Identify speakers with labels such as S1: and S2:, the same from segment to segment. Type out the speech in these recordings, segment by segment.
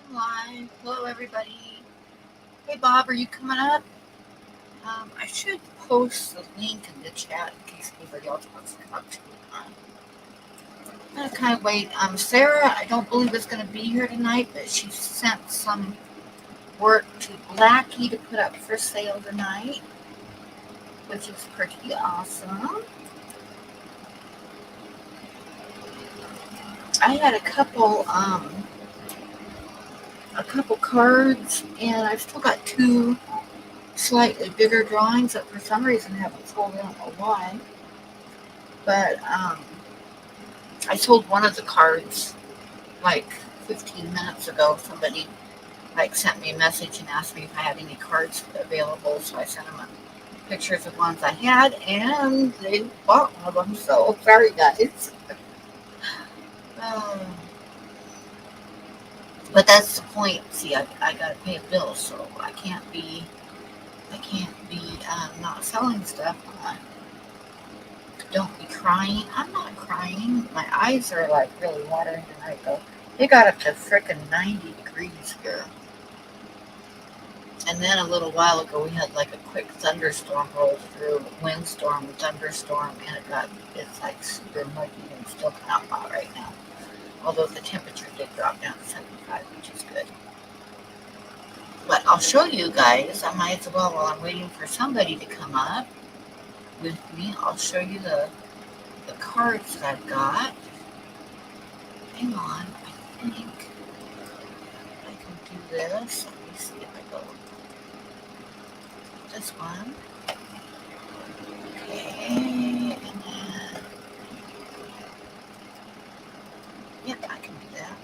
S1: I'm live. Hello, everybody. Hey, Bob, are you coming up? I should post the link in the chat in case anybody else wants to come up to it. I'm going to kind of wait. Sarah, I don't believe is going to be here tonight, but she sent some work to Blacky to put up for sale tonight, which is pretty awesome. I had a couple cards, and I've still got two slightly bigger drawings that for some reason haven't sold. I don't know why. But I sold one of the cards like 15 minutes ago. Somebody sent me a message and asked me if I had any cards available, so I sent them pictures of ones I had, and they bought one of them. So sorry, guys. Um, but that's the point. See, I gotta pay a bill, so I can't be not selling stuff. Don't be crying. I'm not crying. My eyes are like really watering tonight, though. They got up to frickin' 90 degrees here. And then a little while ago, we had like a quick thunderstorm roll through, windstorm, thunderstorm, and it's like super muggy and still kind of hot right now. Although the temperature did drop down to 75, which is good. But I'll show you guys. I might as well, while I'm waiting for somebody to come up with me, I'll show you the cards that I've got. Hang on, I think I can do this. Let me see if I go this one. Okay, and then, yep, I can do that.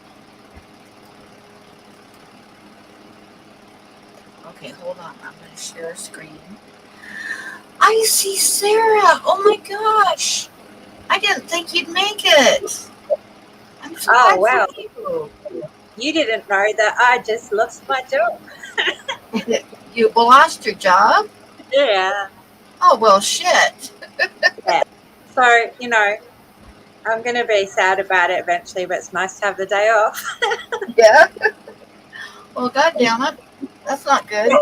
S1: Okay, hold on, I'm going to share a screen. I see Sarah. Oh my gosh. I didn't think you'd make it. I'm so
S2: Oh, wow.
S1: for you.
S2: You didn't know that I just lost my job.
S1: You lost your job?
S2: Yeah.
S1: Oh, well, shit.
S2: Yeah. So, I'm going to be sad about it eventually, but it's nice to have the day off.
S1: Yeah. Well, God damn it. That's not good.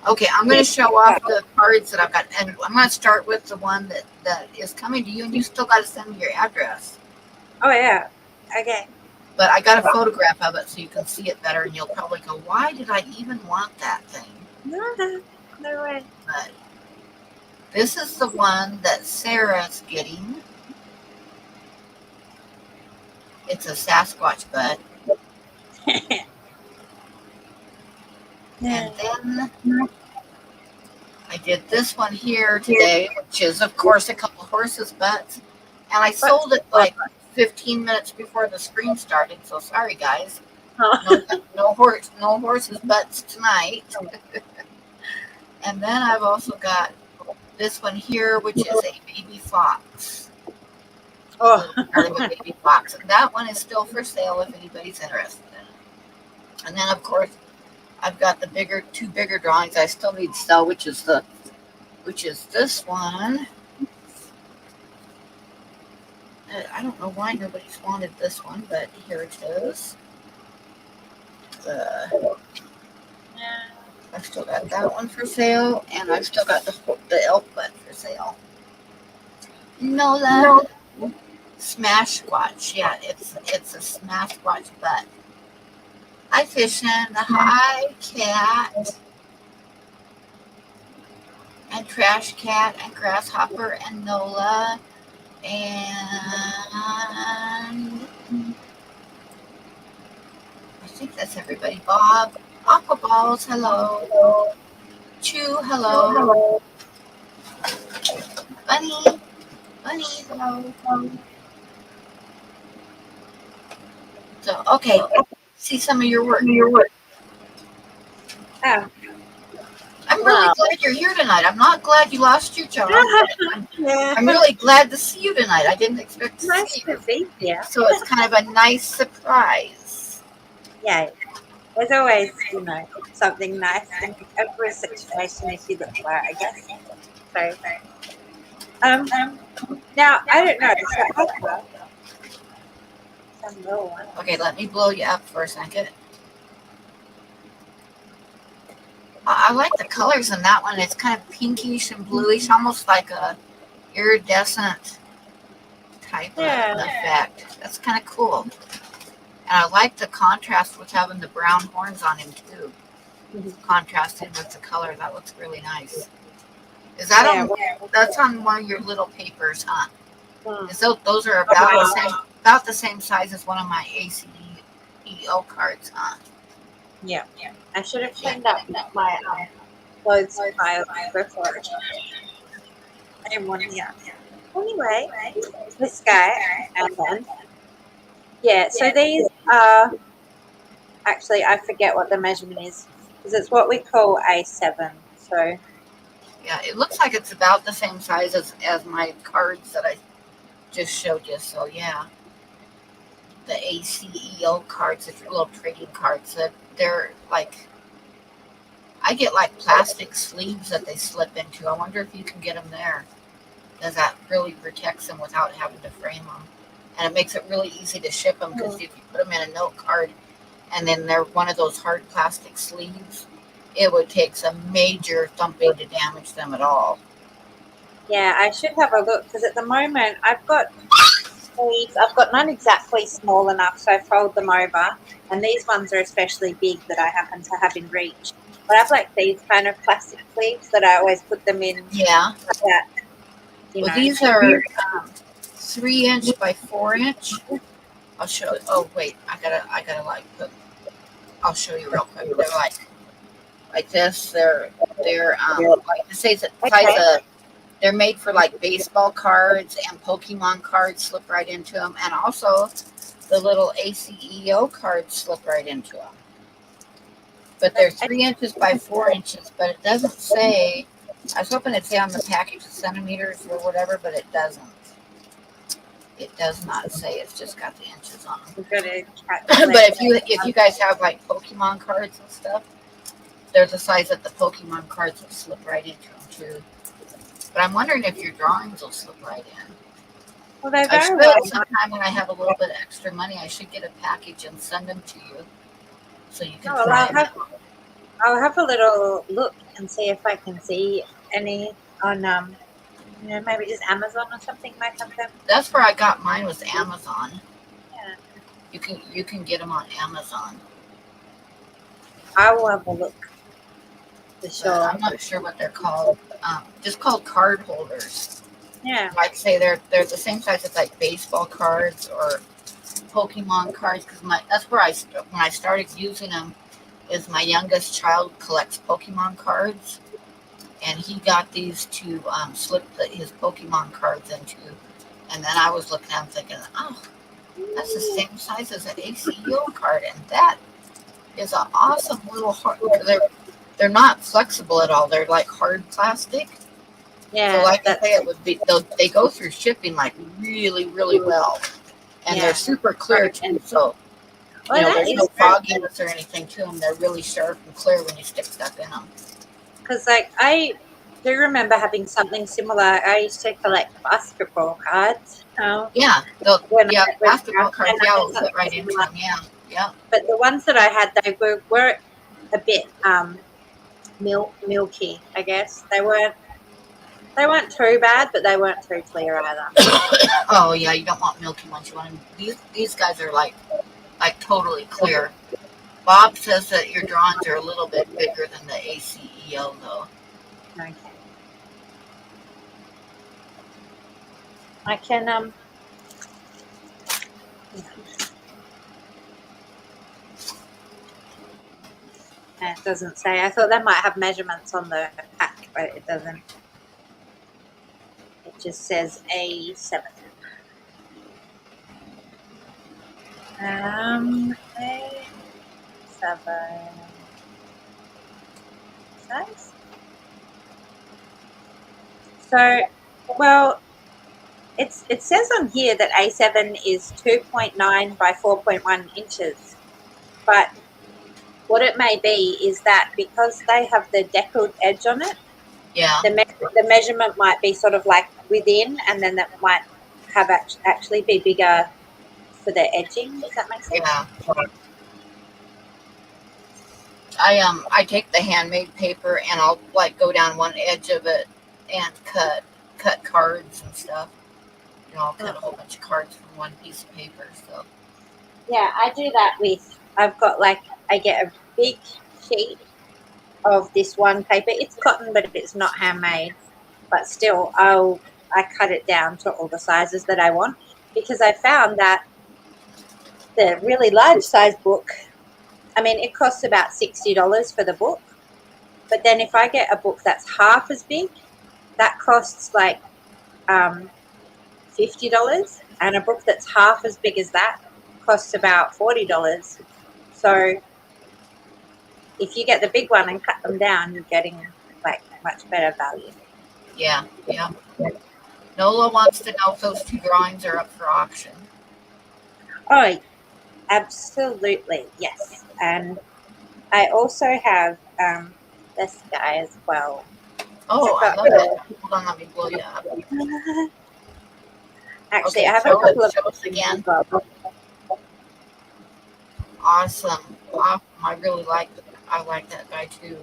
S1: Okay, I'm going to show off the cards that I've got. And I'm going to start with the one that is coming to you, and you still got to send me your address.
S2: Oh, yeah. Okay.
S1: But I got a photograph of it so you can see it better, and you'll probably go, why did I even want that thing?
S2: No way.
S1: But this is the one that Sarah's getting. It's a Sasquatch butt. And then I did this one here today, which is, of course, a couple horses' butts. And I sold it like 15 minutes before the stream started, so sorry, guys. No horses' butts tonight. And then I've also got this one here, which is a baby fox.
S2: Oh.
S1: Part of a baby fox. And that one is still for sale if anybody's interested in it. And then, of course, I've got the two bigger drawings I still need to sell, which is this one. I don't know why nobody's wanted this one, but here it is. I've still got that one for sale, and I've still got the elk butt for sale. No, that Smash Squatch. Yeah, it's a Smash Squatch butt. Hi, Fishin. Hi, Cat. And Trash Cat and Grasshopper and Nola. And I think that's everybody. Bob. Aqua Balls, hello. Chew, hello. Bunny, hello. So, okay. See some of your work.
S2: Oh.
S1: I'm really glad you're here tonight. I'm not glad you lost your job.
S2: Yeah.
S1: I'm really glad to see you tonight. I didn't expect to
S2: Nice
S1: see you.
S2: to see you.
S1: So it's kind of a nice surprise.
S2: Yeah. There's always, something nice in every situation if you look for it, I guess. So, now, I don't know. Some little one.
S1: Okay, let me blow you up for a second. I like the colors in that one. It's kind of pinkish and bluish, almost like a iridescent type of effect. That's kind of cool. And I like the contrast with having the brown horns on him too. Contrasting with the color, that looks really nice. Is that on? That's on one of your little papers, huh? Those are about the same size as one of my ACEO cards, huh?
S2: Yeah. I should have cleaned up my clothes pile before. I didn't want to. Anyway, this guy and then. Yeah, so these are actually, I forget what the measurement is because it's what we call A7. So
S1: yeah, it looks like it's about the same size as my cards that I just showed you. So yeah, the ACEO cards, the little trading cards, they're like, I get like plastic sleeves that they slip into. I wonder if you can get them there, because that really protects them without having to frame them. And it makes it really easy to ship them, because if you put them in a note card and then they're one of those hard plastic sleeves, it would take some major thumping to damage them at all.
S2: yeah, I should have a look because at the moment I've got sleeves. I've got none exactly small enough, so I fold them over. And these ones are especially big that I happen to have in reach. But I have like these kind of plastic sleeves that I always put them in.
S1: Yeah.
S2: Like that,
S1: well, these are 3" by 4". I'll show. Oh wait, I gotta like put. I'll show you real quick. They're like this. They're like the size of. They're made for like baseball cards and Pokemon cards. Slip right into them, and also the little ACEO cards slip right into them. But they're 3" by 4". But it doesn't say. I was hoping it'd say on the package centimeters or whatever, but it doesn't. It does not say. It's just got the inches on them. But if you guys have like Pokemon cards and stuff, there's a size that the Pokemon cards will slip right into them too. But I'm wondering if your drawings will slip right in.
S2: Well, they're
S1: I
S2: very
S1: should sometime when I have a little bit of extra money, I should get a package and send them to you, so you can try them.
S2: I'll have a little look and see if I can see any on maybe just Amazon or something might have them.
S1: That's where I got mine, was Amazon.
S2: Yeah.
S1: You can get them on Amazon.
S2: I will have a look. For sure.
S1: I'm not sure what they're called. Just called card holders.
S2: Yeah.
S1: Like say they're the same size as like baseball cards or Pokemon cards, because that's where when I started using them. Is my youngest child collects Pokemon cards, and he got these to slip his Pokemon cards into. And then I was looking at them thinking, oh, that's the same size as an ACEO card, and that is an awesome little hard. They're not flexible at all. They're like hard plastic.
S2: Yeah.
S1: So like I say, it would be they go through shipping like really, really well, and they're super clear too. So. There's no fogginess or anything to them. They're really sharp and clear when you stick stuff in them.
S2: Because, I do remember having something similar. I used to collect basketball cards.
S1: Basketball cards. We'll put right into them. Yeah.
S2: But the ones that I had, they were a bit milky, I guess. They weren't too bad, but they weren't too clear either.
S1: Oh yeah, you don't want milky ones. You want them. These guys are like totally clear. Bob says that your drawings are a little bit bigger than the ACEO though.
S2: Okay. I can it doesn't say. I thought they might have measurements on the pack, but it doesn't. It just says A7. A7 size. So, well, it says on here that A7 is 2.9 by 4.1 inches, but what it may be is that because they have the deckled edge on it, the measurement might be sort of like within, and then that might have actually be bigger for the edging. Does that make sense?
S1: Yeah. I take the handmade paper and I'll like go down one edge of it and cut cards and stuff. You know, I'll cut a whole bunch of cards from one piece of paper. So
S2: Yeah, I do that with. I've got like I get a big sheet of this one paper. It's cotton, but it's not handmade. But still, I cut it down to all the sizes that I want because I found that the really large size book. I mean, it costs about $60 for the book, but then if I get a book that's half as big, that costs like $50, and a book that's half as big as that costs about $40. So if you get the big one and cut them down, you're getting like much better value.
S1: yeah. Nola wants to know if those two drawings are up for auction.
S2: Oh, absolutely, yes. And I also have this guy as well.
S1: Oh, I love it. Hold on, let me blow you up.
S2: Actually,
S1: Okay,
S2: I have a couple of
S1: show us again.
S2: well.
S1: Awesome. I really like that guy too.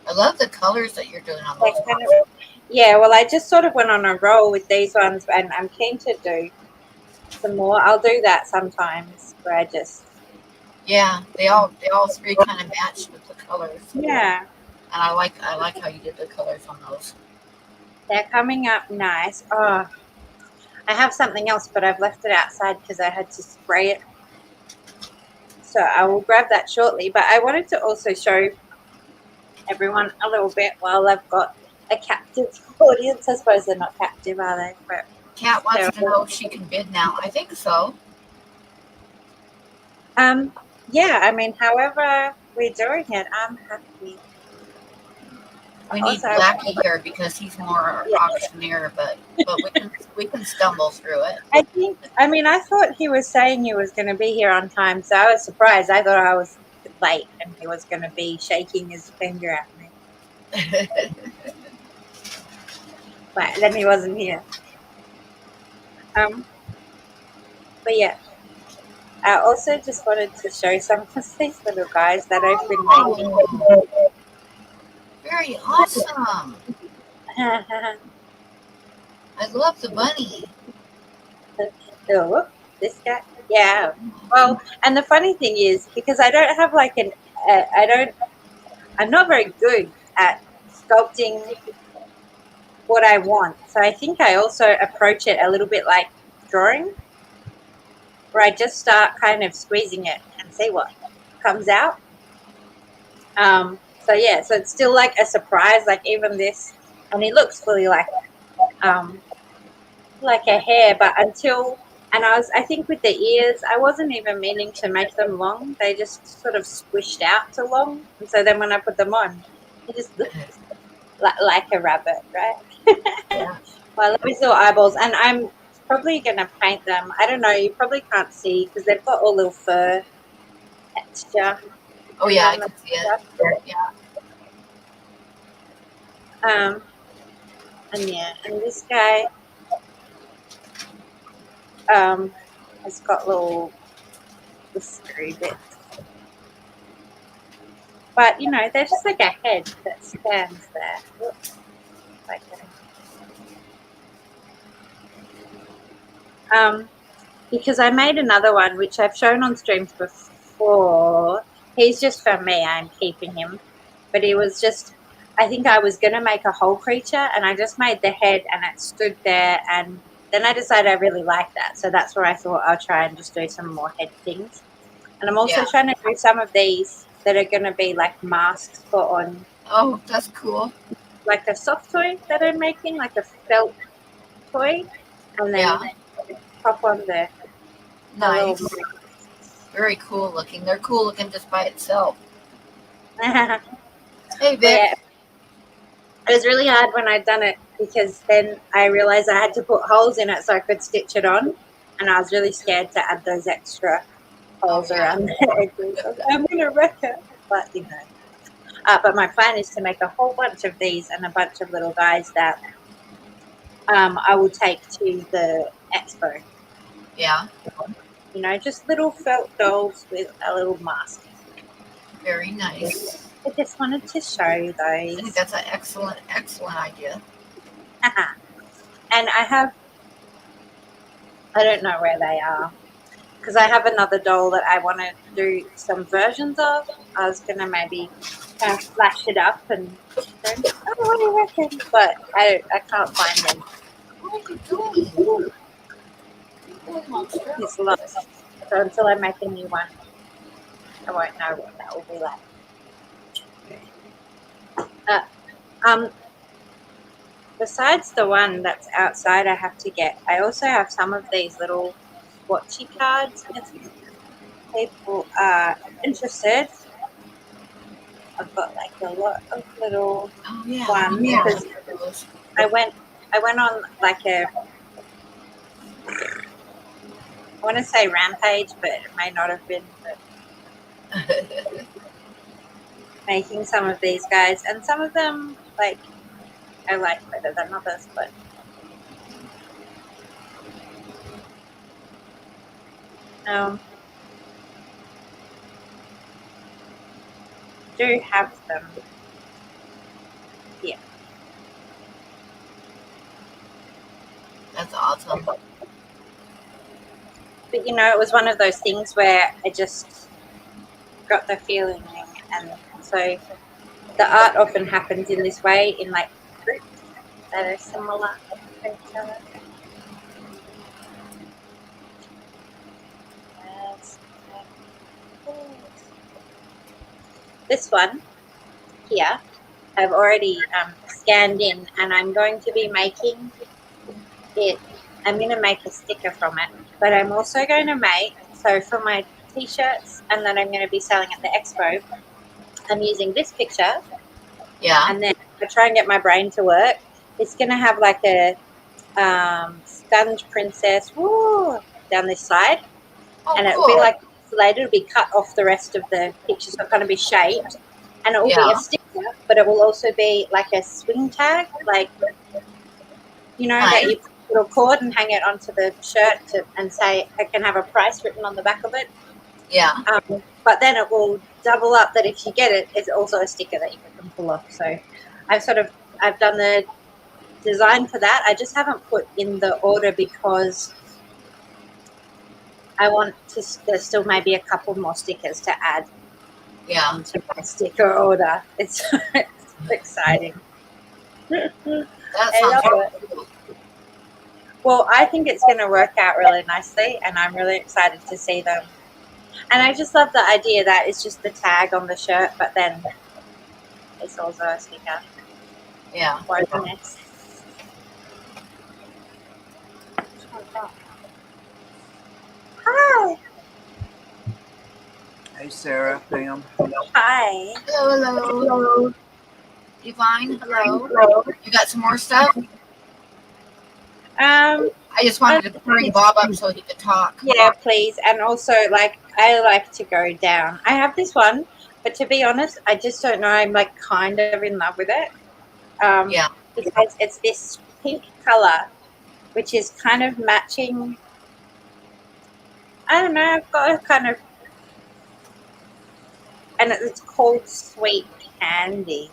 S1: I love the colors that you're doing on those.
S2: Yeah, well, I just sort of went on a roll with these ones, and I'm keen to do some more. I'll do that sometimes where I just
S1: they all three kind of matched with the colors.
S2: Yeah,
S1: and I like how you did the colors on those.
S2: They're coming up nice. Oh, I have something else, but I've left it outside because I had to spray it. So I will grab that shortly. But I wanted to also show everyone a little bit while I've got a captive audience. I suppose they're not captive, are they? But
S1: Kat wants to know if she can bid now. I think so.
S2: Yeah, I mean, however we're doing it, I'm happy.
S1: We need Blacky here because he's more auctioneer, but we can stumble through it.
S2: I thought he was saying he was going to be here on time, so I was surprised. I thought I was late and he was going to be shaking his finger at me. But then he wasn't here. But yeah, I also just wanted to show some of these little guys that I've been making.
S1: Very awesome. I love the bunny.
S2: Oh, this guy. Yeah. Well, and the funny thing is, because I don't have like I'm not very good at sculpting what I want. So I think I also approach it a little bit like drawing, where I just start kind of squeezing it and see what comes out. So yeah, so it's still like a surprise, like even this, and it looks fully like a hair, but I think with the ears, I wasn't even meaning to make them long. They just sort of squished out to long. And so then when I put them on, it just looks like a rabbit, right?
S1: Yeah.
S2: Well, let me see eyeballs. And I'm probably going to paint them. I don't know. You probably can't see because they've got all little fur texture.
S1: Oh, yeah, I can see it. Yeah.
S2: And this guy has got little whiskery bits. But, they're just like a head that stands there. Oops. Because I made another one, which I've shown on streams before. He's just for me. I'm keeping him. But he was just, I think I was going to make a whole creature, and I just made the head, and it stood there, and then I decided I really like that. So that's where I thought I'll try and just do some more head things. And I'm also trying to do some of these that are going to be like masks for on.
S1: Oh, that's cool.
S2: Like a soft toy that I'm making, like a felt toy. And then pop on there.
S1: Nice. Very cool looking. They're cool looking just by itself. Hey, Vic.
S2: Yeah. It was really hard when I'd done it because then I realized I had to put holes in it so I could stitch it on. And I was really scared to add those extra holes around the edges. I'm going to wreck it. But, but my plan is to make a whole bunch of these and a bunch of little guys that I will take to the expo.
S1: Yeah.
S2: you know, just little felt dolls with a little mask.
S1: Very nice.
S2: I just wanted to show you
S1: I think
S2: those.
S1: that's an excellent idea.
S2: And I don't know where they are because I have another doll that I want to do some versions of. I was going to maybe kind of flash it up and go, oh, what do you reckon? But I can't find them.
S1: What are you doing? Monster?
S2: It's lost. So until I make a new one, I won't know what that will be like. Besides the one that's outside I have to get, I also have some of these little swatchy cards. If people are interested, I've got like a lot of little ones because I went on like I want to say rampage, but it may not have been. But making some of these guys, and some of them like I like better than others, but do have them here.
S1: That's awesome.
S2: But you know, it was one of those things where I just got the feeling, and so the art often happens in this way, in like groups that are similar to each other. This one here I've already scanned in, and I'm going to be making it. I'm going to make a sticker from it, but I'm also going to make, so for my t-shirts, and then I'm going to be selling at the expo, I'm using this picture.
S1: Yeah.
S2: And then I try and get my brain to work. It's going to have like a sponge princess down this side.
S1: Oh,
S2: and
S1: cool.
S2: It'll be like insulated. It'll be cut off the rest of the picture, so it's going to be shaped. And it will be a sticker, but it will also be like a swing tag, like, you know, that you put a little cord and hang it onto the shirt and say, I can have a price written on the back of it.
S1: Yeah.
S2: But then it will double up that if you get it, it's also a sticker that you can pull off. So I've done the design for that. I just haven't put in the order because I want to, there's still maybe a couple more stickers to add to my sticker order. It's exciting.
S1: That sounds cool.
S2: Well, I think it's going to work out really nicely, and I'm really excited to see them. And I just love the idea that it's just the tag on the shirt, but then it's also a sticker.
S1: Yeah.
S2: Hi.
S3: Hey, Sarah, Pam.
S2: Hi.
S1: Hello. Divine, hello. You got some more stuff? I just wanted to bring Bob up so he could talk.
S2: Yeah, please. And also, like, I like to go down. I have this one, but to be honest, I just don't know. I'm like kind of in love with it. Because it's this pink color, which is kind of matching. I don't know. I've got a kind of, and it's called Sweet Candy.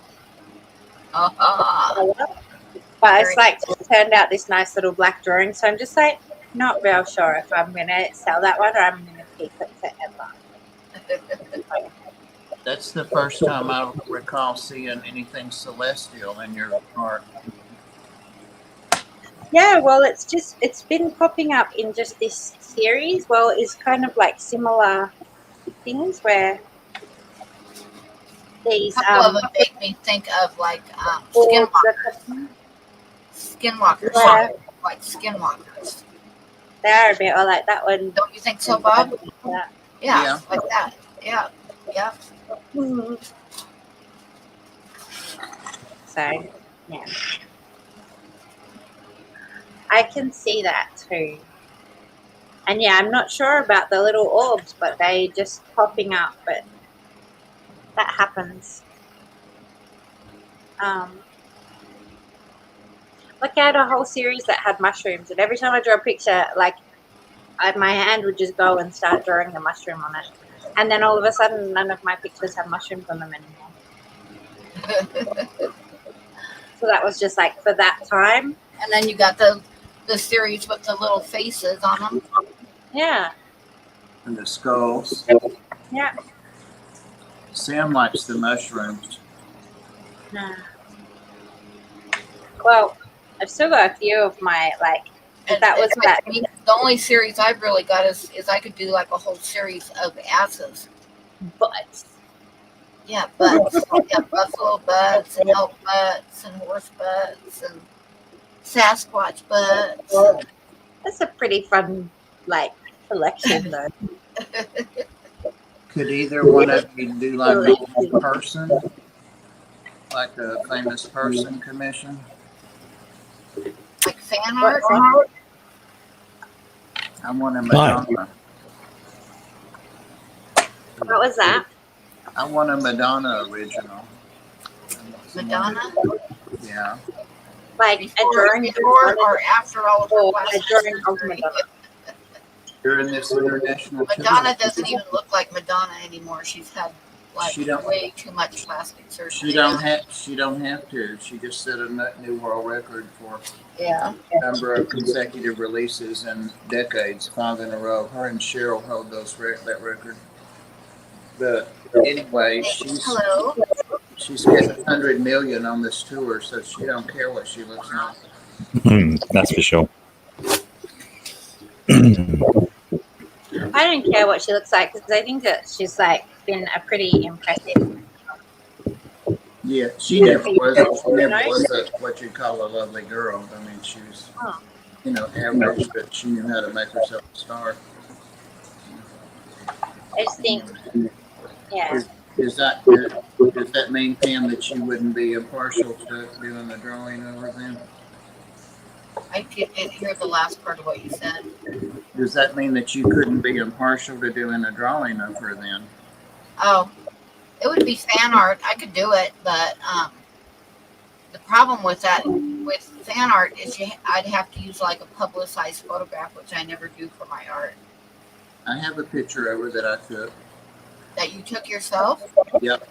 S2: But it's like turned out this nice little black drawing. So I'm just like not real sure if I'm going to sell that one or I'm going to keep it forever.
S3: That's the first time I recall seeing anything celestial in your art.
S2: Yeah, well, it's been popping up in just this series. Well, it's kind of like similar things where these
S1: couple of them make me think of like skinwalkers.
S2: Yeah.
S1: Like skinwalkers.
S2: They are a bit like that one.
S1: Don't you think so, Bob? Yeah. Like that. Yeah.
S2: Mm-hmm. So, yeah. I can see that too. And yeah, I'm not sure about the little orbs, but they just popping up, but that happens. Like I had a whole series that had mushrooms, and every time I draw a picture, like my hand would just go and start drawing the mushroom on it. And then all of a sudden, none of my pictures have mushrooms on them anymore. So that was just like for that time.
S1: And then you got the series with the little faces on them.
S2: Yeah.
S3: And the skulls.
S2: Yeah.
S3: Sam likes the mushrooms.
S2: Well, I've still got a few of my, like, but that was that.
S1: I mean, the only series I've really got is I could do like a whole series of asses.
S2: Butts.
S1: Yeah, butts. Yeah, buffalo butts and elk butts and horse butts and Sasquatch butts.
S2: That's a pretty fun, like, collection, though.
S3: Could either one of you do like a person? Like a famous person commission?
S1: Like fan art?
S3: I want a Madonna.
S2: What was that?
S3: I want a Madonna original.
S1: Madonna?
S3: Yeah.
S2: Like a drawing
S1: before or after all of her
S2: a
S1: plastic
S2: drawing of
S1: surgery?
S2: Madonna.
S3: During this international
S1: Madonna
S3: tour.
S1: doesn't even look like Madonna anymore. She's had like way too much plastic surgery.
S3: She don't have to. She just set a new world record for number of consecutive releases in decades, 5 in a row. Her and Cheryl hold that record. But anyway, she's getting 100 million on this tour, so she don't care what she looks like.
S4: That's for sure.
S2: I don't care what she looks like because I think that she's like been a pretty impressive.
S3: Yeah, she never was what you'd call a lovely girl. I mean, she was, average, but she knew how to make herself a star.
S2: I just think, yeah.
S3: Does that mean, Pam, that you wouldn't be impartial to doing the drawing over them?
S1: I didn't hear the last part of what you said.
S3: Does that mean that you couldn't be impartial to doing a drawing of her then?
S1: Oh, it would be fan art. I could do it, but the problem with that, with fan art, is I'd have to use like a publicized photograph, which I never do for my art.
S3: I have a picture of her that I took.
S1: That you took yourself?
S3: Yep.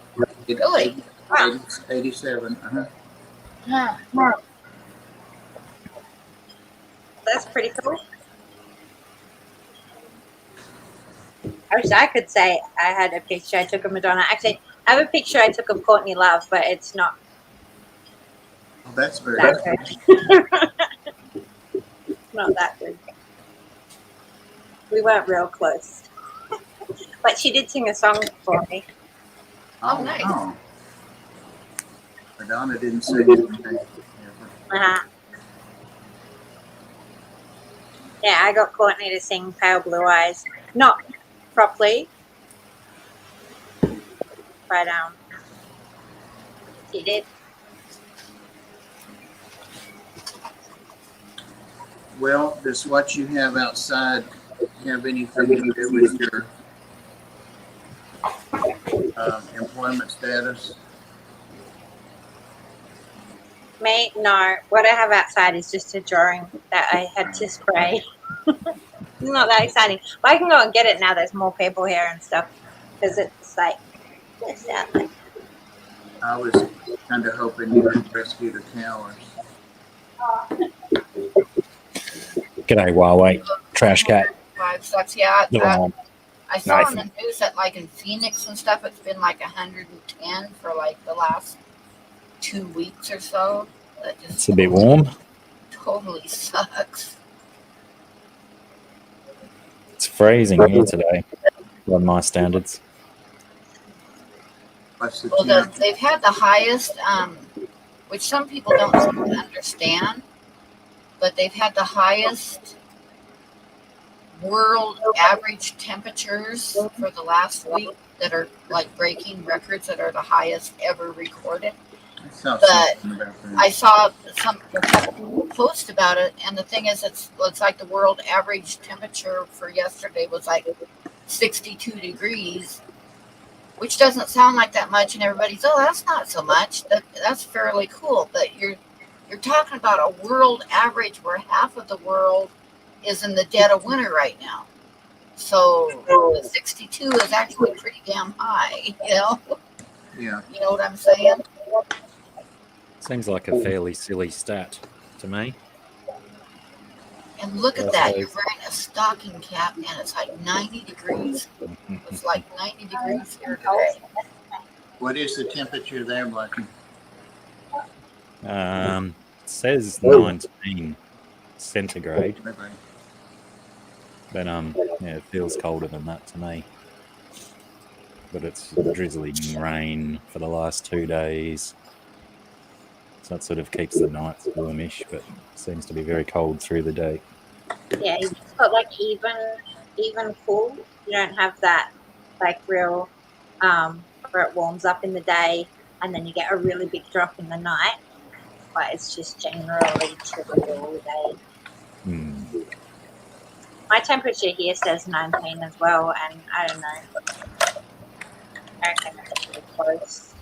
S1: Really?
S3: 87.
S1: Huh.
S2: That's pretty cool. I wish I could say I had a picture I took of Madonna. Actually, I have a picture I took of Courtney Love, but it's not.
S3: Well, that's very
S2: good. Not that good. We weren't real close. But she did sing a song for me.
S1: Oh, nice.
S3: Oh. Madonna didn't say anything.
S2: Yeah, I got Courtney to sing Pale Blue Eyes. Not properly. But she did.
S3: Well, does what you have outside have anything to do with your employment status?
S2: Me? No. What I have outside is just a drawing that I had to spray. It's not that exciting. But I can go and get it now. There's more people here and stuff. Because it's like just out there.
S3: I was kind of hoping you would rescue the cowards.
S4: G'day, Huawei. Trash cat.
S1: 5 sucks. Yeah. I saw
S4: Nice.
S1: on the news that like in Phoenix and stuff, it's been like 110 for like the last 2 weeks or so. That just
S4: It's a bit warm.
S1: totally sucks.
S4: It's freezing here today by my standards.
S3: What's the
S1: Well, they've had the highest, which some people don't seem to understand, but they've had the highest world average temperatures for the last week that are like breaking records that are the highest ever recorded. But I saw some people post about it, and the thing is, it's like the world average temperature for yesterday was like 62 degrees, which doesn't sound like that much, and everybody's, oh, that's not so much. That's fairly cool, but you're talking about a world average where half of the world is in the dead of winter right now. So the 62 is actually pretty damn high,
S3: Yeah.
S1: You know what I'm saying?
S4: Seems like a fairly silly stat to me.
S1: And look at
S4: Well,
S1: that.
S4: so-
S1: You're wearing a stocking cap and it's like 90 degrees. It's like 90 degrees here today.
S3: What is the temperature there, Blacky?
S4: It says 19 centigrade,
S3: Okay.
S4: but yeah, it feels colder than that to me. But it's drizzling rain for the last 2 days, so that sort of keeps the nights warmish, but seems to be very cold through the day.
S2: Yeah, you just got like even cool. You don't have that like real where it warms up in the day and then you get a really big drop in the night. But it's just generally chilly all day.
S4: Hmm.
S2: My temperature here says 19 as well, and I don't know. I reckon it's pretty close.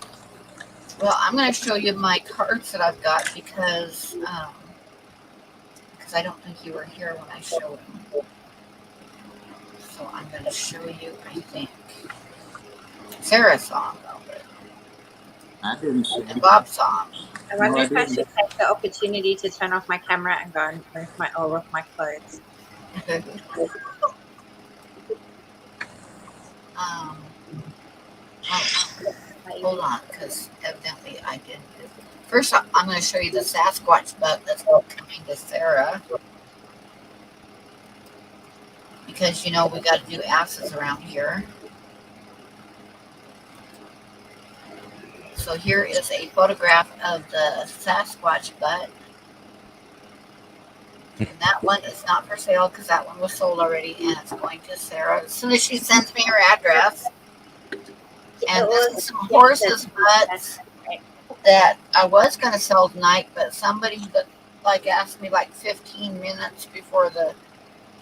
S1: Well, I'm going to show you my cards that I've got because I don't think you were here when I showed them. So I'm going to show you, I think. Sarah saw them, though, but
S3: I didn't see
S1: and
S3: it.
S1: Bob saw them.
S2: I wonder
S3: No, I
S2: if I should
S3: didn't.
S2: take the opportunity to turn off my camera and go and move all of my clothes.
S1: Oh, hold on, because evidently I didn't. First, I'm going to show you the Sasquatch butt that's coming to Sarah. Because, we got to do asses around here. So here is a photograph of the Sasquatch butt. And that one is not for sale because that one was sold already and it's going to Sarah as soon as she sends me her address. And this is some horses' butts that I was going to sell tonight, but somebody that asked me 15 minutes before the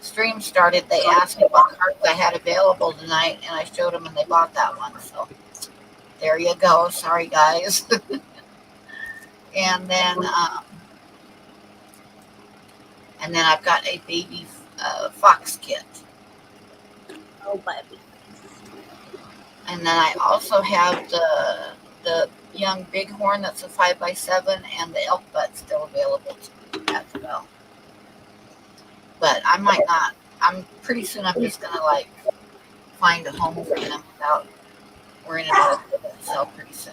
S1: stream started, they asked me what cards I had available tonight, and I showed them and they bought that one. So there you go. Sorry, guys. And then I've got a baby fox kit.
S2: Oh, baby.
S1: And then I also have the young bighorn that's a 5x7 and the elk butt still available as well. But I might not. Pretty soon I'm just going to find a home for them without worrying about it sell pretty soon.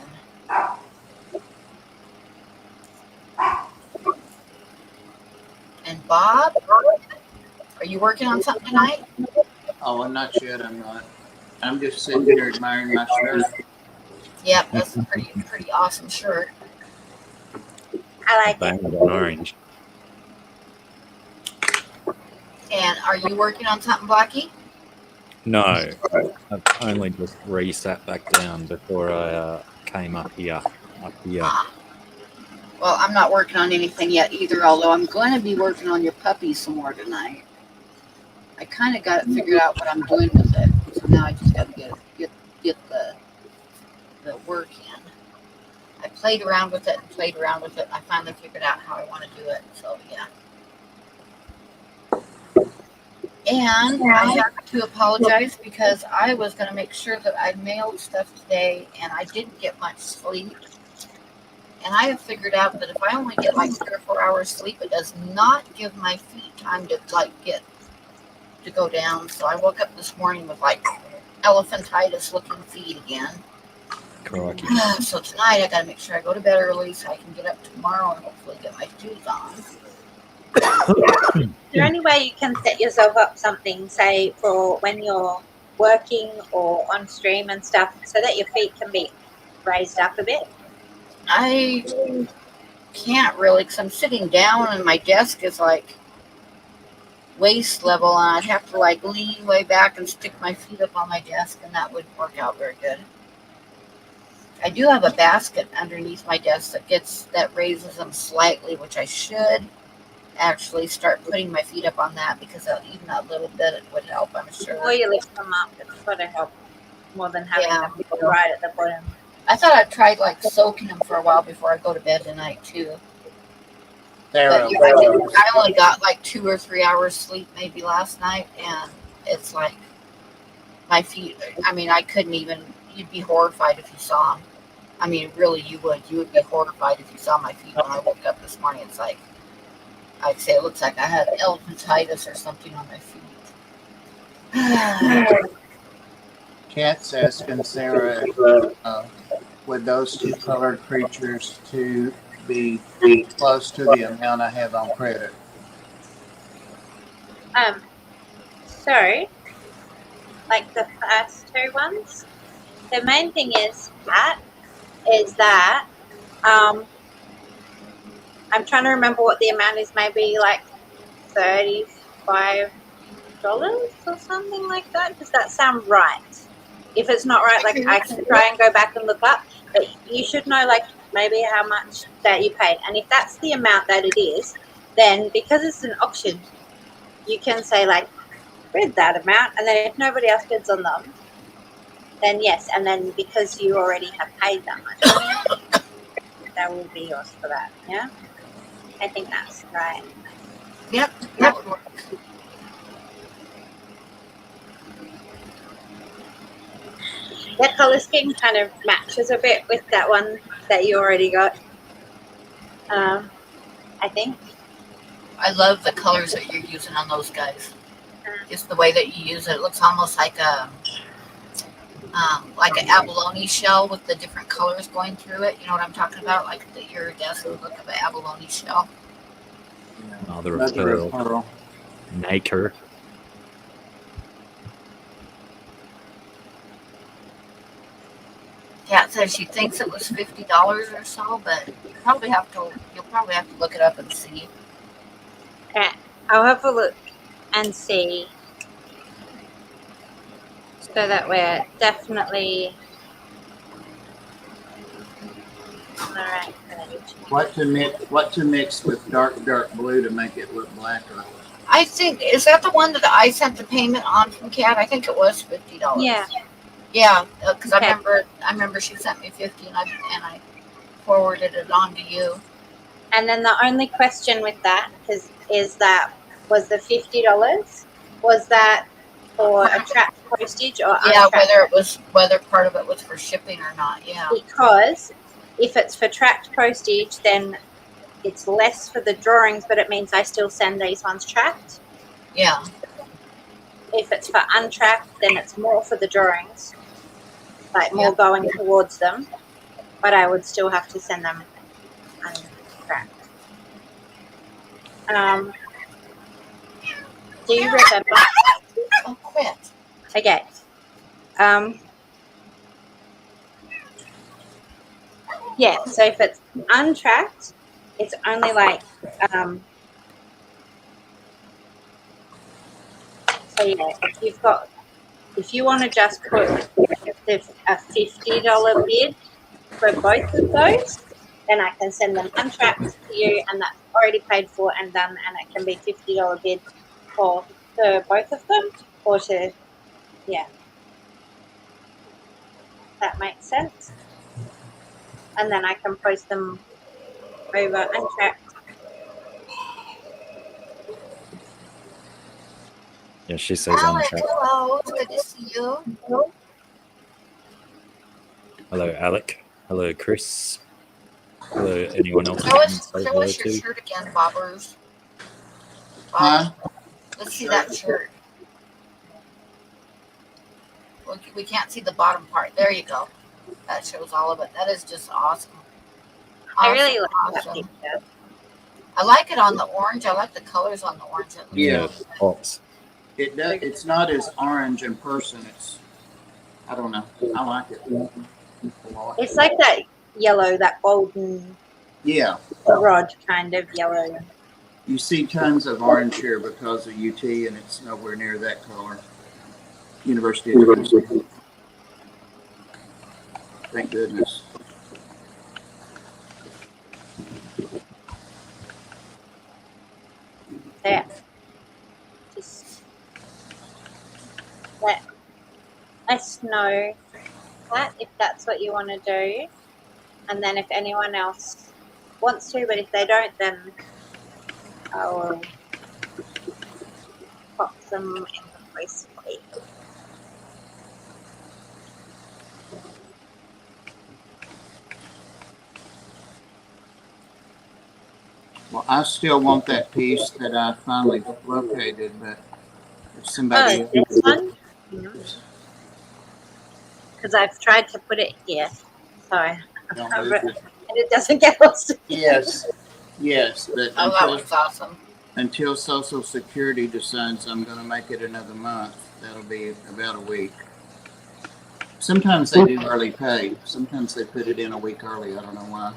S1: And Bob, are you working on something tonight?
S3: Oh, not yet. I'm not. I'm just sitting here admiring my shirt.
S1: Yep, that's a pretty awesome shirt.
S2: I like
S4: Bang
S2: it.
S4: on orange.
S1: And are you working on something, Blacky?
S4: No, I've only just resat back down before I came up here.
S1: Well, I'm not working on anything yet either, although I'm going to be working on your puppy some more tonight. I kind of got it figured out what I'm doing with it, so now I just got to get the work in. I played around with it. I finally figured out how I want to do it, so yeah. And I have to apologize because I was going to make sure that I mailed stuff today, and I didn't get much sleep. And I have figured out that if I only get 3 or 4 hours sleep, it does not give my feet time to get to go down. So I woke up this morning with elephantitis looking feet again.
S4: Crikey.
S1: So tonight I got to make sure I go to bed early so I can get up tomorrow and hopefully get my shoes on.
S2: Is there any way you can set yourself up something, say, for when you're working or on stream and stuff, so that your feet can be raised up a bit?
S1: I can't really because I'm sitting down and my desk is waist level, and I'd have to lean way back and stick my feet up on my desk, and that wouldn't work out very good. I do have a basket underneath my desk that raises them slightly, which I should actually start putting my feet up on that because even that little bit it would help, I'm sure.
S2: Or you lift them up, it's got to help more than having them right at the bottom.
S1: I thought I'd tried soaking them for a while before I go to bed tonight too.
S3: Sarah,
S1: But I only got like 2 or 3 hours sleep maybe last night, and it's like my feet. I mean, I couldn't even. You'd be horrified if you saw them. I mean, really, you would. You would be horrified if you saw my feet when I woke up this morning. It's like I'd say it looks like I had elephantitis or something on my feet.
S3: Kat's asking Sarah, would those two colored creatures to be close to the amount I have on credit?
S2: So, like the first two ones, the main thing is that I'm trying to remember what the amount is. Maybe like $35 or something like that. Does that sound right? If it's not right, like I can try and go back and look up. But you should know, like maybe how much that you paid, and if that's the amount that it is, then because it's an auction, you can say like bid that amount, and then if nobody else bids on them, then yes, and then because you already have paid that much, that will be yours for that. Yeah, I think that's right.
S1: Yep, that would work.
S2: That color scheme kind of matches a bit with that one that you already got. I think.
S1: I love the colors that you're using on those guys. Just the way that you use it. It looks almost like an abalone shell with the different colors going through it. You know what I'm talking about? Like the iridescent look of an abalone shell.
S4: Mother of pearl. Nacre.
S1: Kat says she thinks it was $50 or so, but you'll probably have to look it up and see.
S2: Okay, I'll have a look and see, so that we're definitely on the right page.
S3: What to mix with dark blue to make it look blacker?
S1: I think is that the one that I sent the payment on from Kat? I think it was $50.
S2: Yeah.
S1: Yeah, because
S2: Okay.
S1: I remember she sent me 50, and I forwarded it on to you.
S2: And then the only question with that is that was the $50, was that for a track postage or
S1: Yeah,
S2: untracked?
S1: whether part of it was for shipping or not. Yeah.
S2: Because if it's for tracked postage, then it's less for the drawings, but it means I still send these ones tracked.
S1: Yeah.
S2: If it's for untracked, then it's more for the drawings, like more going towards them, but I would still have to send them untracked. Do you remember?
S1: Oh, quit.
S2: Okay. Yeah, so if it's untracked, it's only like so yeah, if you want to just put a $50 bid for both of those, then I can send them untracked to you, and that's already paid for and done, and it can be $50 bid for both of them, or to that makes sense. And then I can post them over untracked.
S4: Yeah, she says
S1: Alex,
S4: untracked.
S1: hello. It's good to see you.
S4: Hello, Alec. Hello, Chris. Hello, anyone else?
S1: Show us your shirt again, Bobbers.
S3: Huh?
S1: Let's see that shirt. We can't see the bottom part. There you go. That shows all of it. That is just awesome.
S2: I really like that picture.
S1: I like it on the orange. I like the colors on the orange.
S3: Yeah.
S4: Pops.
S3: It does. It's not as orange in person. I don't know. I like it.
S2: It's like that yellow, that golden rod kind of yellow.
S3: You see tons of orange here because of UT, and it's nowhere near that color. University of Tennessee. Thank goodness.
S2: There. Just let us know that if that's what you want to do, and then if anyone else wants to, but if they don't, then I will pop them in the place plate.
S3: Well, I still want that piece that I finally located, but if somebody
S2: Oh, this one? Because I've tried to put it here. Sorry.
S3: don't
S2: And
S3: move it.
S2: it doesn't get lost.
S3: Yes, yes, but
S1: Oh, that one's awesome.
S3: until Social Security decides I'm going to make it another month, that'll be about a week. Sometimes they do early pay. Sometimes they put it in a week early. I don't know why.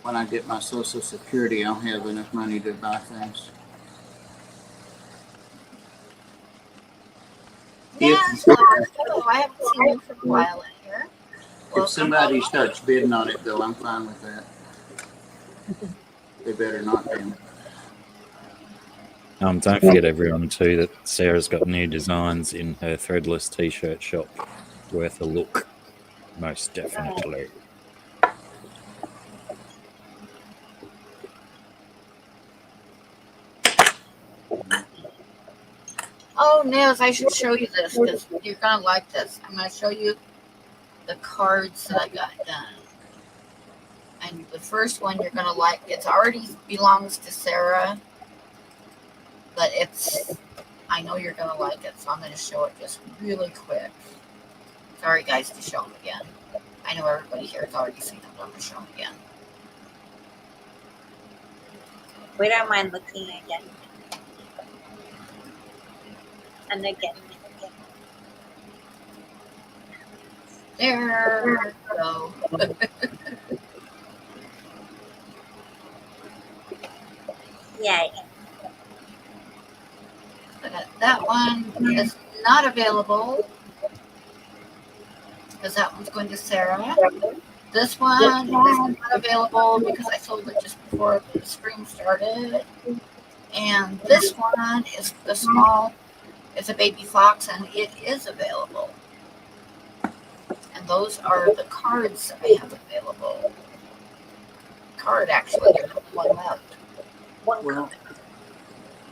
S3: When I get my Social Security, I'll have enough money to buy things.
S1: Yeah, so I haven't seen you for a while in here.
S3: If somebody starts bidding on it, though, I'm fine with that. They better not, damn it.
S4: Don't forget everyone too that Sarah's got new designs in her threadless t-shirt shop. Worth a look, most definitely.
S1: Oh, Nils, I should show you this because you're gonna like this. I'm gonna show you the cards that I got done. And the first one you're gonna like. It already belongs to Sarah, but I know you're gonna like it, so I'm gonna show it just really quick. Sorry, guys, to show them again. I know everybody here has already seen them, but I'm gonna show them again.
S2: We don't mind looking again. And again.
S1: There we go.
S2: Yay.
S1: That one is not available because that one's going to Sarah. This one is not available because I sold it just before the stream started. And this one is the small, it's a baby fox, and it is available. And those are the cards I have available. Card, actually, there's one left. One
S3: Well,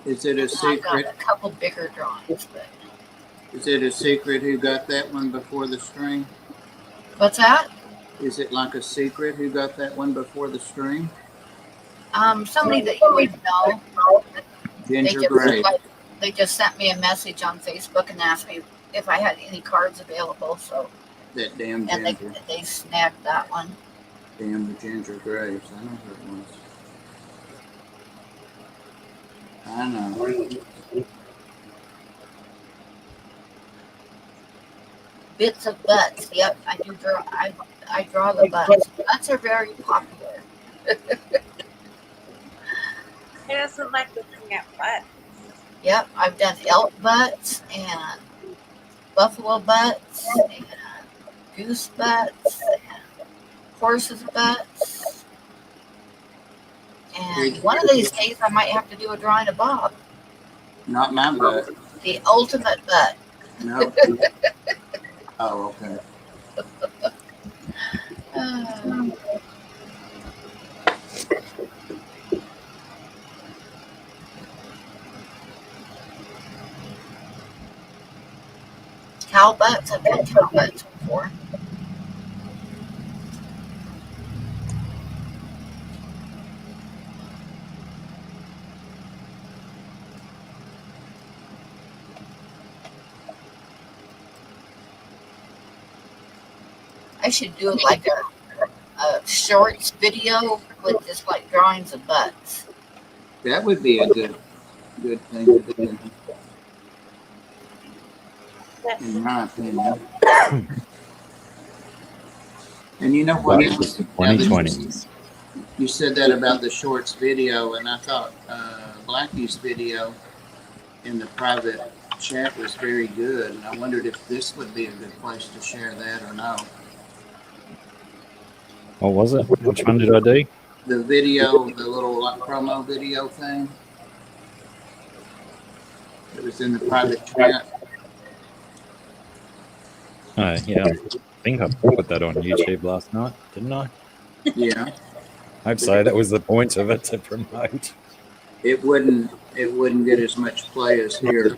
S3: is it a
S1: I've got
S3: secret?
S1: a couple bigger drawings, but
S3: Is it a secret who got that one before the stream?
S1: what's that?
S3: Is it like a secret who got that one before the stream?
S1: Somebody that you would know.
S3: Ginger Gray.
S1: They just sent me a message on Facebook and asked me if I had any cards available. So
S3: That damn
S1: and
S3: Ginger.
S1: they snagged that one.
S3: Damn the Ginger Graves. I know who it was. I know.
S1: Bits of butts. Yep, I do draw. I draw the butts. Butts are very popular.
S2: Who doesn't like looking at butts?
S1: Yep, I've done elk butts and buffalo butts and goose butts and horses butts. And one of these days I might have to do a drawing of Bob.
S3: Not my butt.
S1: The ultimate butt.
S3: No. Oh, okay.
S1: Cow butts. I've done cow butts before. I should do like a shorts video with just like drawings of butts.
S3: That would be a good thing to do, in my opinion. And you know what else?
S4: 2020s.
S3: You said that about the shorts video, and I thought Blacky's video in the private chat was very good. And I wondered if this would be a good place to share that or no.
S4: What was it? Which one did I do?
S3: The video, the little promo video thing. It was in the private chat.
S4: Yeah. I think I put that on YouTube last night, didn't I?
S3: Yeah.
S4: I hope so. That was the point of it, to promote.
S3: It wouldn't get as much play as here.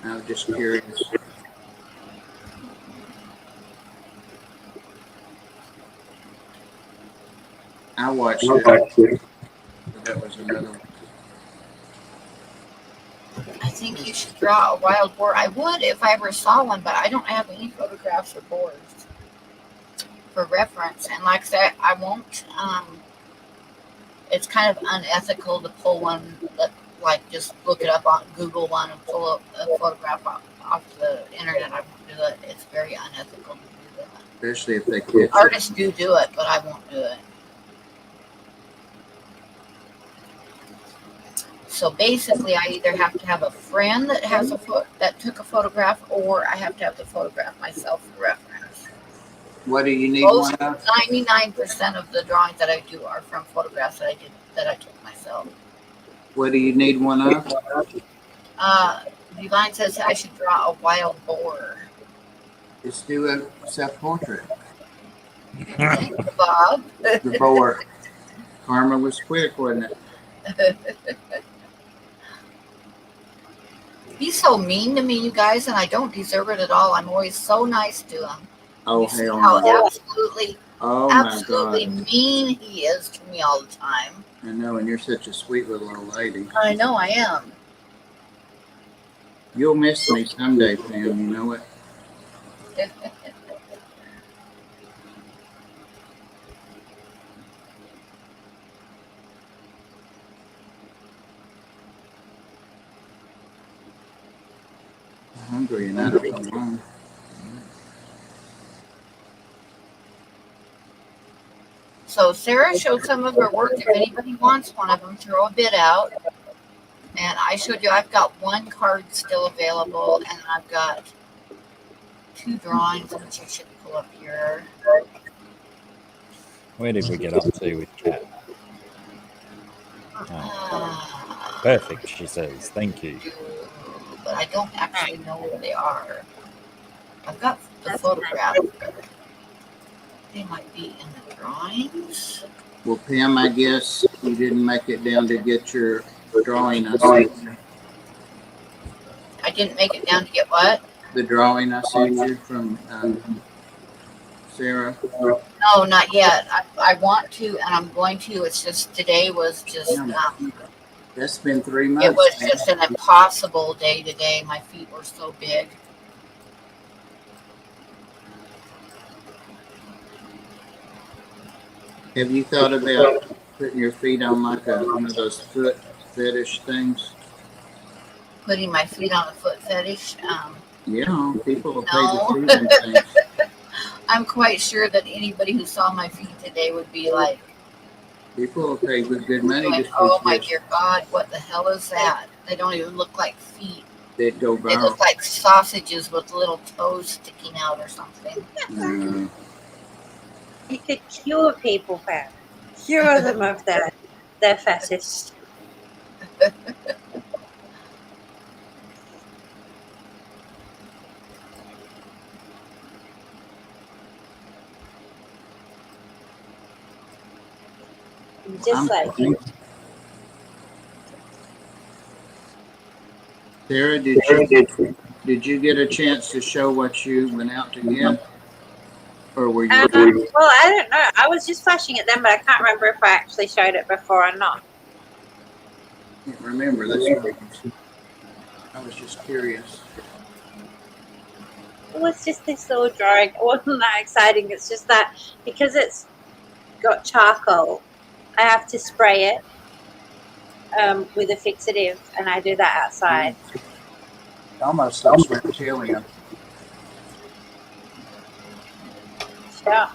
S3: I was just curious. I watched it, but that was another one.
S1: I think you should draw a wild boar. I would if I ever saw one, but I don't have any photographs of boars for reference. And like I said, I won't. It's kind of unethical to pull one, like just look it up on Google one and pull up a photograph off the internet. I won't do it. It's very unethical to do that.
S3: Especially if they catch
S1: Artists do it, but I won't do it. So basically, I either have to have a friend that has that took a photograph, or I have to have the photograph myself for reference.
S3: What do you need
S1: Most
S3: one of?
S1: 99% of the drawings that I do are from photographs that I took myself.
S3: What do you need one of?
S1: Divine says I should draw a wild boar.
S3: Just do a self-portrait.
S1: Thank you, Bob.
S3: The boar. Karma was quick, wasn't it?
S1: He's so mean to me, you guys, and I don't deserve it at all. I'm always so nice to him.
S3: Oh,
S1: You see
S3: hell
S1: how
S3: no.
S1: absolutely
S3: My God.
S1: mean he is to me all the time.
S3: I know, and you're such a sweet little old lady.
S1: I know I am.
S3: You'll miss me someday, Pam, you know it. I'm hungry and I don't know why.
S1: So Sarah showed some of her work. If anybody wants one of them, throw a bid out. And I showed you I've got one card still available, and I've got 2 drawings, which I should pull up here.
S4: Where did we get up to with Kat? Oh, perfect, she says. Thank you.
S1: But I don't actually know where they are. I've got the photograph. They might be in the drawings.
S3: Well, Pam, I guess you didn't make it down to get your drawing I sent you.
S1: I didn't make it down to get what?
S3: The drawing I sent you from Sarah.
S1: No, not yet. I want to, and I'm going to. It's just today was just.
S3: That's been 3 months.
S1: It was just an impossible day today. My feet were so big.
S3: Have you thought about putting your feet on like one of those foot fetish things?
S1: Putting my feet on a foot fetish.
S3: Yeah, people will pay
S1: No.
S3: to see them things.
S1: I'm quite sure that anybody who saw my feet today would be like,
S3: People will pay good money
S1: going,
S3: just
S1: "Oh
S3: for
S1: my
S3: this.
S1: dear God, what the hell is that?" They don't even look like feet.
S3: They'd go
S1: They
S3: viral.
S1: look like sausages with little toes sticking out or something.
S2: You could cure people, Pam. Cure them of their fetish. Just like you.
S3: Sarah, did you get a chance to show what you went out to get? Or were you?
S2: Well, I don't know. I was just flashing at them, but I can't remember if I actually showed it before or not.
S3: I can't remember. That's I was just curious.
S2: It was just this little drawing. It wasn't that exciting. It's just that because it's got charcoal, I have to spray it with a fixative, and I do that outside.
S3: Almost looks reptilian.
S2: Sure.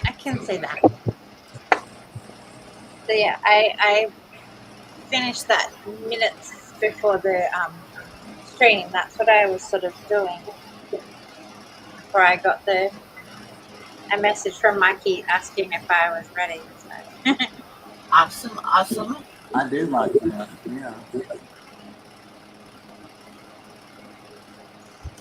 S2: I can see that. So yeah, I finished that minutes before the stream. That's what I was sort of doing before I got a message from Mikey asking if I was ready. So.
S1: Awesome, awesome.
S3: I do like that. Yeah.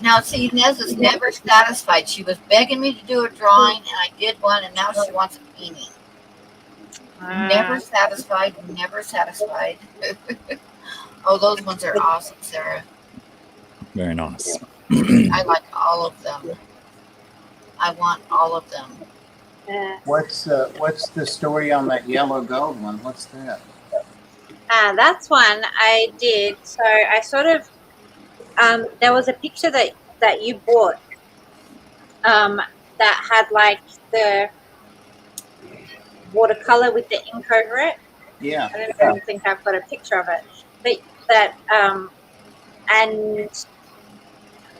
S1: Now, see, Nez is never satisfied. She was begging me to do a drawing, and I did one, and now she wants a painting. Never satisfied, never satisfied. Oh, those ones are awesome, Sarah.
S4: Very nice.
S1: I like all of them. I want all of them.
S3: What's the story on that yellow gold one? What's that?
S2: That's one I did. So I sort of there was a picture that you bought that had like the watercolor with the ink over it.
S3: Yeah.
S2: I don't think I've got a picture of it, but that and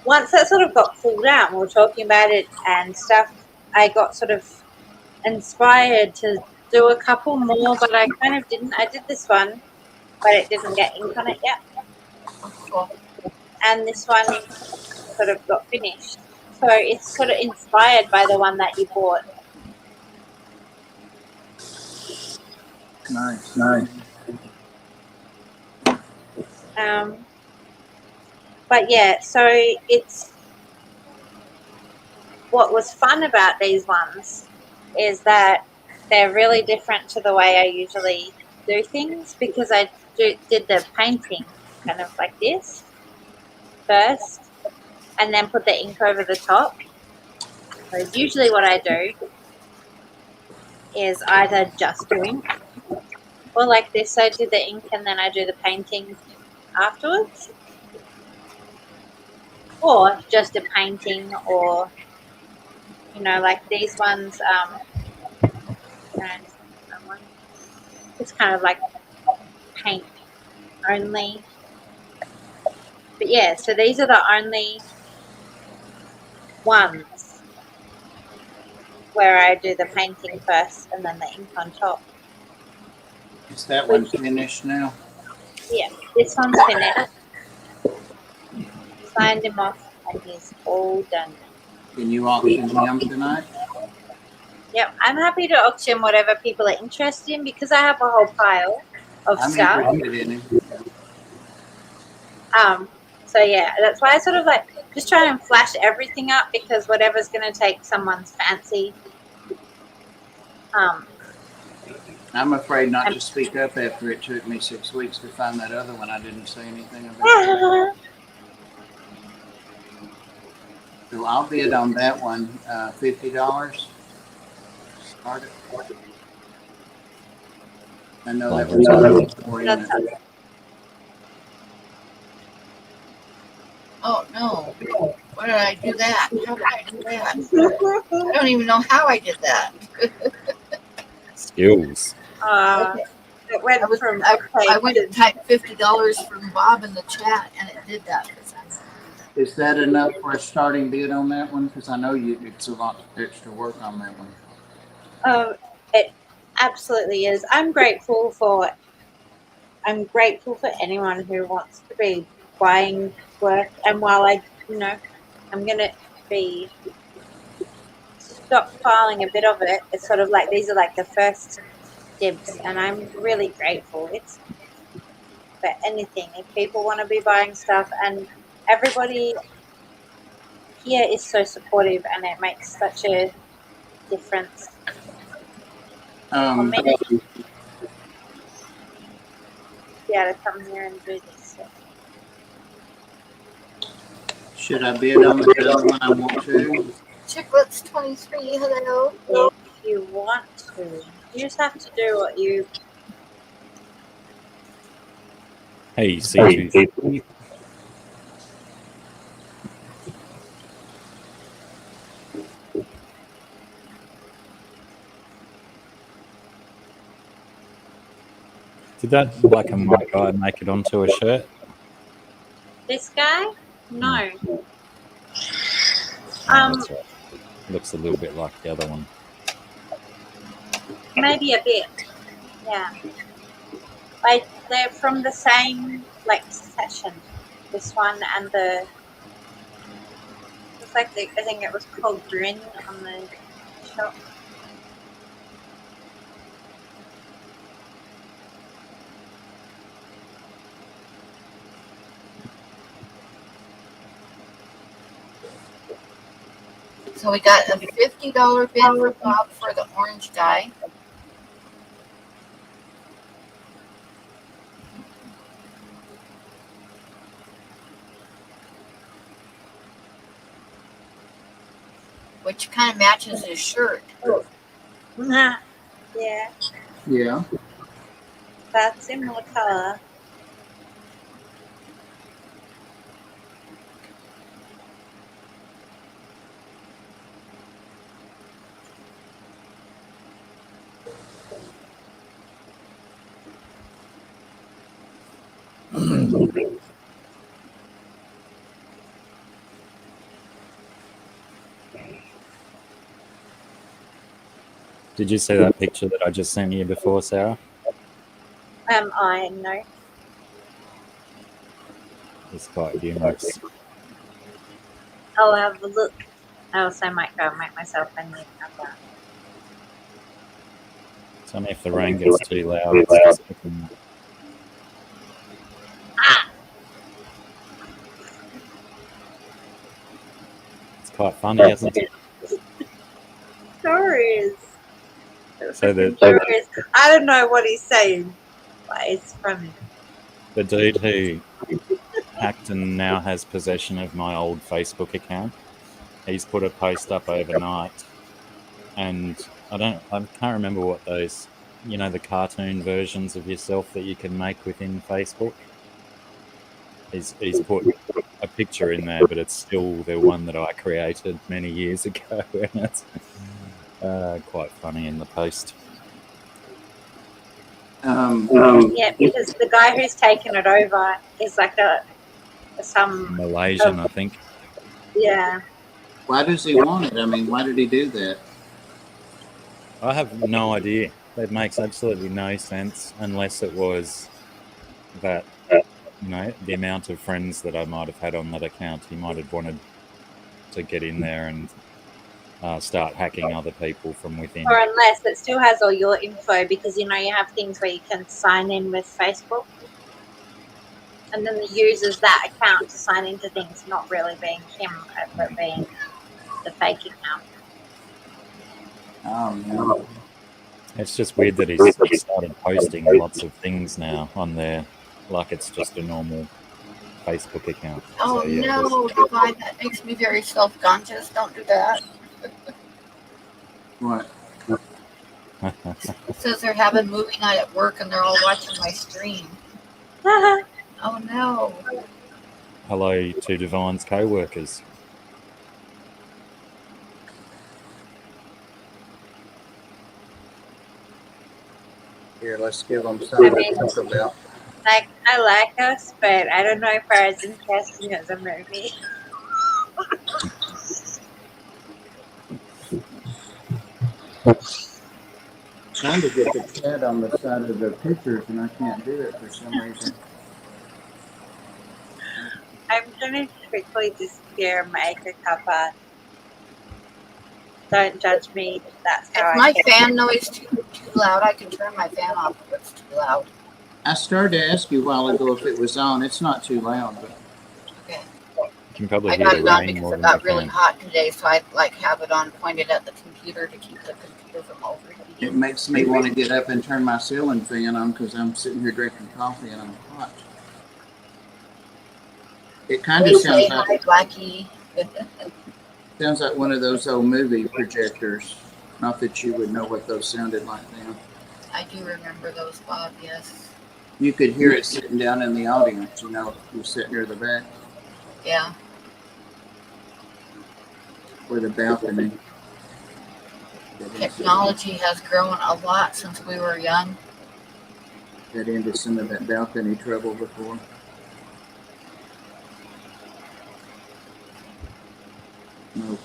S2: once that sort of got pulled out, and we were talking about it and stuff, I got sort of inspired to do a couple more, but I kind of didn't. I did this one, but it didn't get ink on it yet.
S1: Cool.
S2: And this one sort of got finished. So it's sort of inspired by the one that you bought.
S3: Nice.
S2: But yeah, so it's what was fun about these ones is that they're really different to the way I usually do things, because I did the painting kind of like this first and then put the ink over the top. Whereas usually what I do is either just do ink, or like this, I do the ink and then I do the painting afterwards, or just a painting, or like these ones, and it's kind of like paint only. But yeah, so these are the only ones where I do the painting first and then the ink on top.
S3: Is that one finished now?
S2: Yeah, this one's finished. Signed him off and he's all done.
S3: Can you auction him tonight?
S2: Yep, I'm happy to auction whatever people are interested in, because I have a whole pile of
S3: I'm
S2: stuff.
S3: interested in him.
S2: So yeah, that's why I sort of like just try and flash everything up, because whatever's going to take someone's fancy.
S3: I'm afraid not to speak up after it took me 6 weeks to find that other one. I didn't say anything about it. So I'll bid on that one, $50. Start it. I know that was already for you.
S1: Oh no! Why did I do that? How did I do that? I don't even know how I did that.
S4: Skills.
S2: It went from
S1: I went and typed $50 from Bob in the chat, and it did that for some reason.
S3: Is that enough for a starting bid on that one? Because I know it's a lot extra work on that one.
S2: It absolutely is. I'm grateful for anyone who wants to be buying work. And while I'm going to be stockpiling a bit of it, it's sort of like these are like the first dibs, and I'm really grateful. It's for anything. If people want to be buying stuff, and everybody here is so supportive, and it makes such a difference. For me, to be able to come here and do this stuff.
S3: Should I bid on the other one I want to?
S1: Chicklets 23, hello.
S2: If you want to, you just have to do what you.
S4: Hey, C2. Did that black and white guy make it onto a shirt?
S2: This guy? No.
S4: Oh, that's right. Looks a little bit like the other one.
S2: Maybe a bit. Yeah. Like they're from the same session. This one and the. Looks like I think it was called Grin on the shop.
S1: So we got a $50 bid for Bob for the orange dye. Which kind of matches his shirt.
S2: Yeah,
S3: Yeah.
S2: that's similar color.
S4: Did you see that picture that I just sent you before, Sarah?
S2: I know.
S4: It's quite humorous.
S2: I'll have a look. I also might go and make myself a new cover.
S4: It's only if the rain gets too loud, it's just picking. It's quite funny, isn't it?
S2: Stories.
S4: So
S2: Stories. I don't know what he's saying, but it's funny.
S4: the dude who hacked and now has possession of my old Facebook account, he's put a post up overnight, and I can't remember what those, the cartoon versions of yourself that you can make within Facebook. He's put a picture in there, but it's still the one that I created many years ago, and it's quite funny in the post.
S2: Yeah, because the guy who's taken it over is like some
S4: Malaysian, I think.
S2: Yeah.
S3: Why does he want it? I mean, why did he do that?
S4: I have no idea. It makes absolutely no sense unless it was that, the amount of friends that I might have had on that account. He might have wanted to get in there and start hacking other people from within.
S2: Or unless it still has all your info, because you have things where you can sign in with Facebook, and then he uses that account to sign into things, not really being him, but being the fake account.
S3: Oh, no.
S4: It's just weird that he's started posting lots of things now on there, like it's just a normal Facebook account.
S1: Oh,
S4: So, yeah,
S1: no, Divine, that makes me very self-conscious. Don't do that.
S3: What?
S1: It says they're having movie night at work and they're all watching my stream. Oh, no.
S4: Hello to Divine's co-workers.
S3: Here, let's give them something to talk about.
S2: Like, I like us, but I don't know if we're as interesting as a movie.
S3: Trying to get the cat on the side of the pictures, and I can't do it for some reason.
S2: I'm going to quickly disappear and make a cover. Don't judge me. That's how
S1: If my fan noise too loud, I can turn my fan off if it's too loud.
S3: I started to ask you a while ago if it was on. It's not too loud, but
S1: Okay.
S4: You can probably
S1: I
S4: hear
S1: got
S4: the
S1: it on
S4: rain
S1: because
S4: more
S1: it
S4: than
S1: got
S4: you
S1: really
S4: can.
S1: hot today, so I have it on pointed at the computer to keep the computer from
S3: it
S1: overheating.
S3: makes me want to get up and turn my ceiling fan on because I'm sitting here drinking coffee and I'm hot. It kind of
S1: Say
S3: sounds
S1: hi, Blacky.
S3: like one of those old movie projectors. Not that you would know what those sounded like now.
S1: I do remember those, Bob, yes.
S3: You could hear it sitting down in the audience, you sit near the back
S1: Yeah.
S3: or the balcony.
S1: Technology has grown a lot since we were young.
S3: Got into some of that balcony trouble before. No.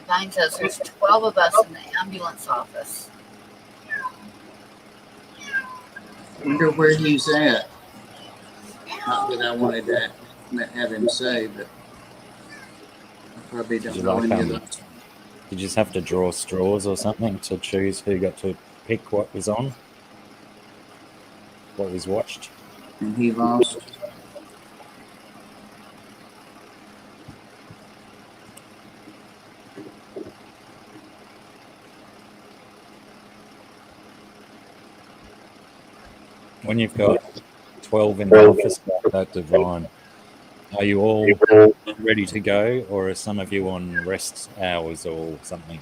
S1: Divine says there's 12 of us in the ambulance office.
S3: Wonder where he's at. Not that I wanted to have him say, but I probably don't know any of them.
S4: You just have to draw straws or something to choose who got to pick what was on, what was watched.
S3: And he lost.
S4: When you've got 12 in the office like that, Divine, are you all ready to go, or are some of you on rest hours or something?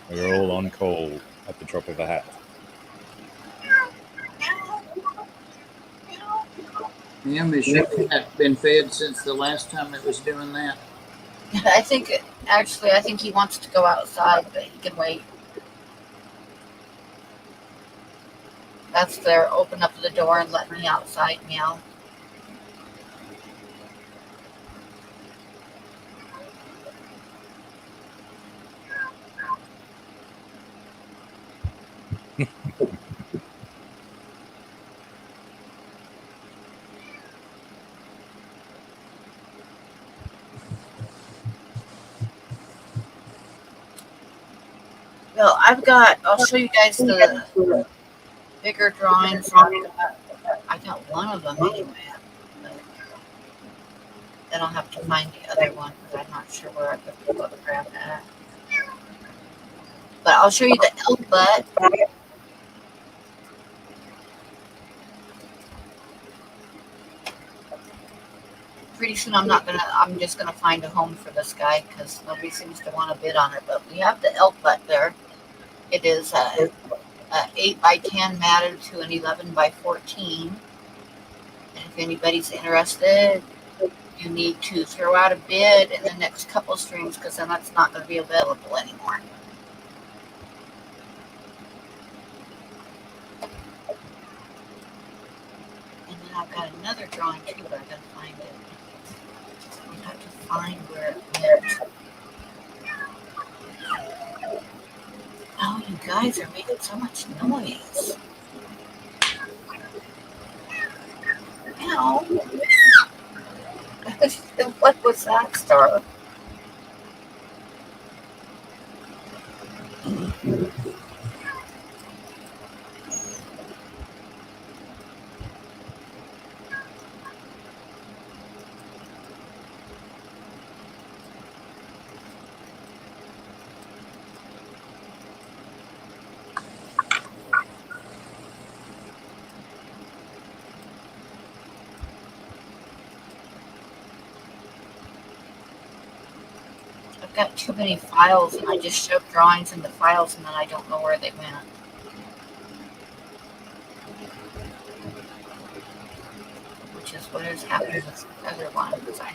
S4: We're all on call at the drop of a hat.
S3: Ma'am, has your cat been fed since the last time it was doing that?
S1: I think he wants to go outside, but he can wait. That's their open up the door and let me outside meow. Well, I'll show you guys the bigger drawings. I got one of them anyway. But then I'll have to find the other one because I'm not sure where I put the photograph at. But I'll show you the elk butt. Pretty soon I'm just gonna find a home for this guy because nobody seems to want to bid on it. But we have the elk butt there. It is a 8 by 10 matted to an 11 by 14. And if anybody's interested, you need to throw out a bid in the next couple streams because then that's not going to be available anymore. And then I've got another drawing too, but I've got to find it. I have to find where it went. Oh, you guys are making so much noise. Ow. What was that, Star? I've got too many files and I just shoved drawings into files and then I don't know where they went. Which is what is happening with the other one because I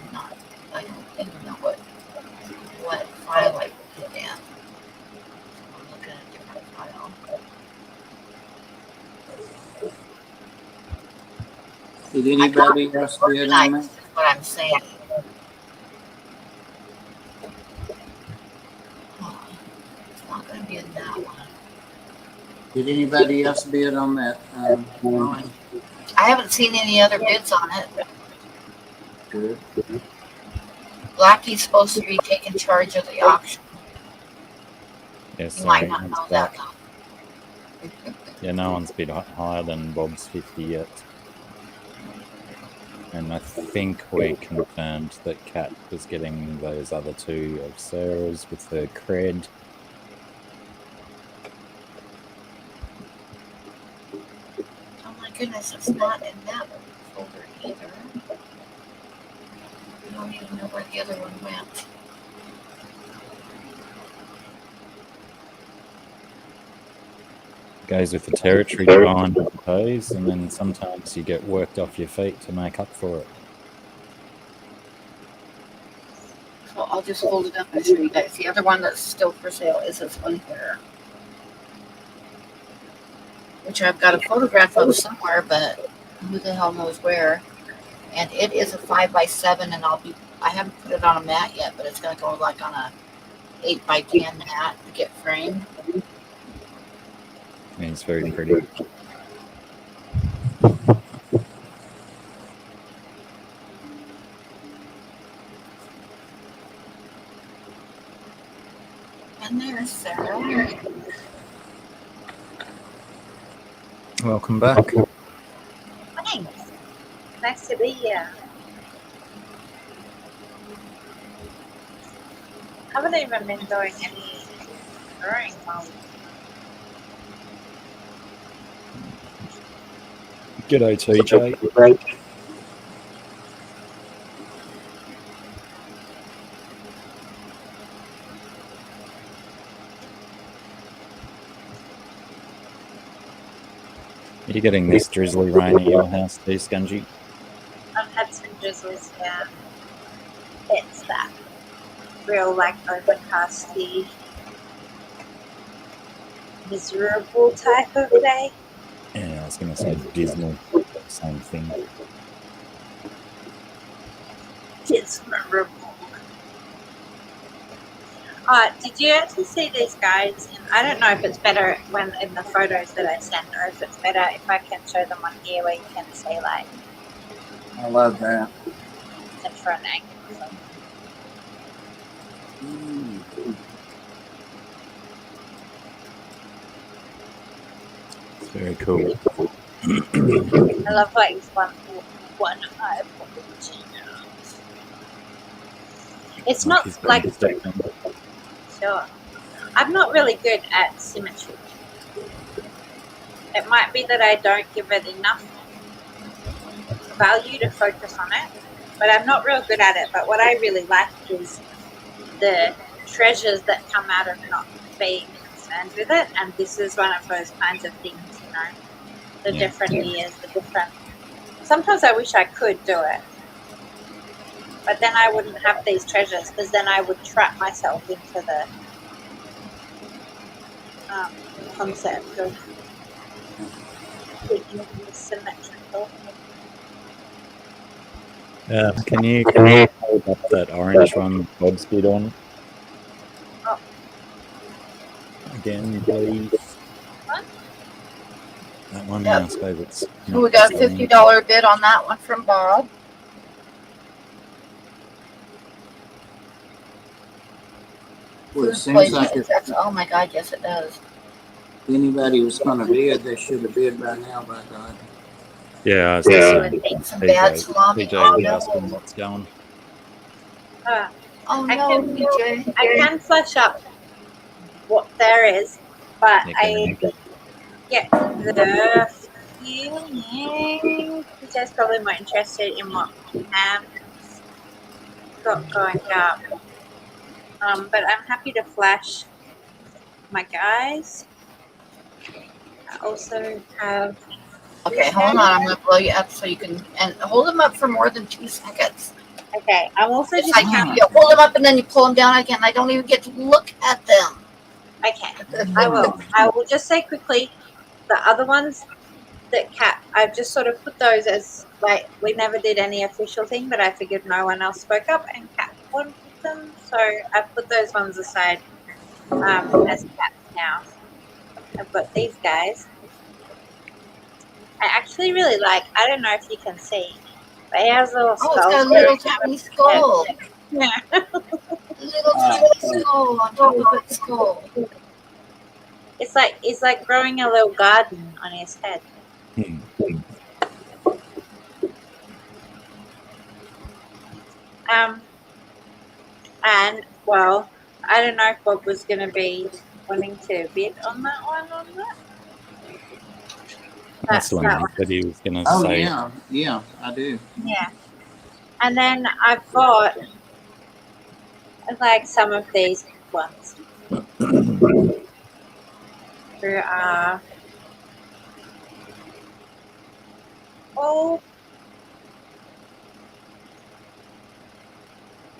S1: don't even know what file I put it in. I'm looking at a different file.
S3: Did anybody else bid on that?
S1: That's what I'm saying. Oh, it's not going to be in that one.
S3: Did anybody else bid on that drawing?
S1: I haven't seen any other bids on it.
S3: Good.
S1: Blacky's supposed to be taking charge of the auction.
S4: Yes,
S1: You might not know that though.
S4: Yeah, no one's bid higher than Bob's 50 yet. And I think we confirmed that Kat was getting those other two of Sarah's with her cred.
S1: Oh my goodness, it's not in that folder either. I don't even know where the other one went.
S4: Goes with the territory divine, I suppose, and then sometimes you get worked off your feet to make up for it.
S1: So I'll just hold it up and show you guys. The other one that's still for sale is this one here. Which I've got a photograph of somewhere, but who the hell knows where. And it is a 5 by 7 and I haven't put it on a mat yet, but it's gonna go like on a 8 by 10 mat to get framed.
S4: I mean, it's very pretty.
S1: And there's Sarah.
S4: Welcome back.
S2: Thanks. Nice to be here. I haven't even been doing any drawing while
S4: G'day, TJ. Are you getting this drizzly rain at your house too, Scungy?
S2: I've had some drizzles here. It's that real like overcasty, miserable type of day.
S4: Yeah, I was going to say dismal. Same thing.
S2: It's miserable. Did you actually see these guys? I don't know if it's better when in the photos that I send, or if it's better if I can show them on here where you can see like
S3: I love that.
S2: the front angle.
S4: It's very cool.
S2: I love like one eye. It's not like sure. I'm not really good at symmetry. It might be that I don't give it enough value to focus on it, but I'm not real good at it. But what I really like is the treasures that come out of not being concerned with it. And this is one of those kinds of things, you know, the different years, the different. Sometimes I wish I could do it, but then I wouldn't have these treasures because then I would trap myself into the concept of being symmetrical.
S4: Can you hold up that orange one Bob's bid on?
S2: Oh.
S4: Again, please.
S2: What?
S4: That one,
S1: Yep.
S4: I suppose it's...
S1: We got a $50 bid on that one from Bob.
S3: Well, it
S1: Food
S3: seems
S1: place
S3: like if
S1: access- oh my God, yes it does.
S3: anybody was going to bid, they should have bid by now, by God.
S4: Yeah, I was just saying.
S1: Some bad salami.
S4: TJ
S1: Oh
S4: was
S1: no.
S4: asking what's going.
S1: Oh
S2: I
S1: no,
S2: can-
S1: PJ.
S2: I can flash up what there is, but
S4: Yeah,
S2: I get the feeling PJ's probably more interested in what Pam's got going up. But I'm happy to flash my guys. I also have.
S1: Okay, hold on. I'm gonna blow you up so you can and hold them up for more than 2 seconds.
S2: Okay, I'm also
S1: It's
S2: just
S1: like
S2: happy.
S1: you hold them up and then you pull them down again. I don't even get to look at them.
S2: Okay, I will. I will just say quickly, the other ones that Kat, I've just sort of put those as like we never did any official thing, but I figured no one else spoke up and Kat wanted them, so I put those ones aside as Kat now. I've got these guys. I actually really like. I don't know if you can see, but he has little
S1: Oh,
S2: skulls.
S1: it's got a little tiny skull.
S2: Yeah.
S1: Little tiny skull on top of its skull.
S2: It's like growing a little garden on his head. And well, I don't know if Bob was going to be wanting to bid on that one or not.
S4: That's the one he said he was going to
S3: Oh,
S4: say.
S3: yeah, I do.
S2: Yeah. And then I've got like some of these ones who are all,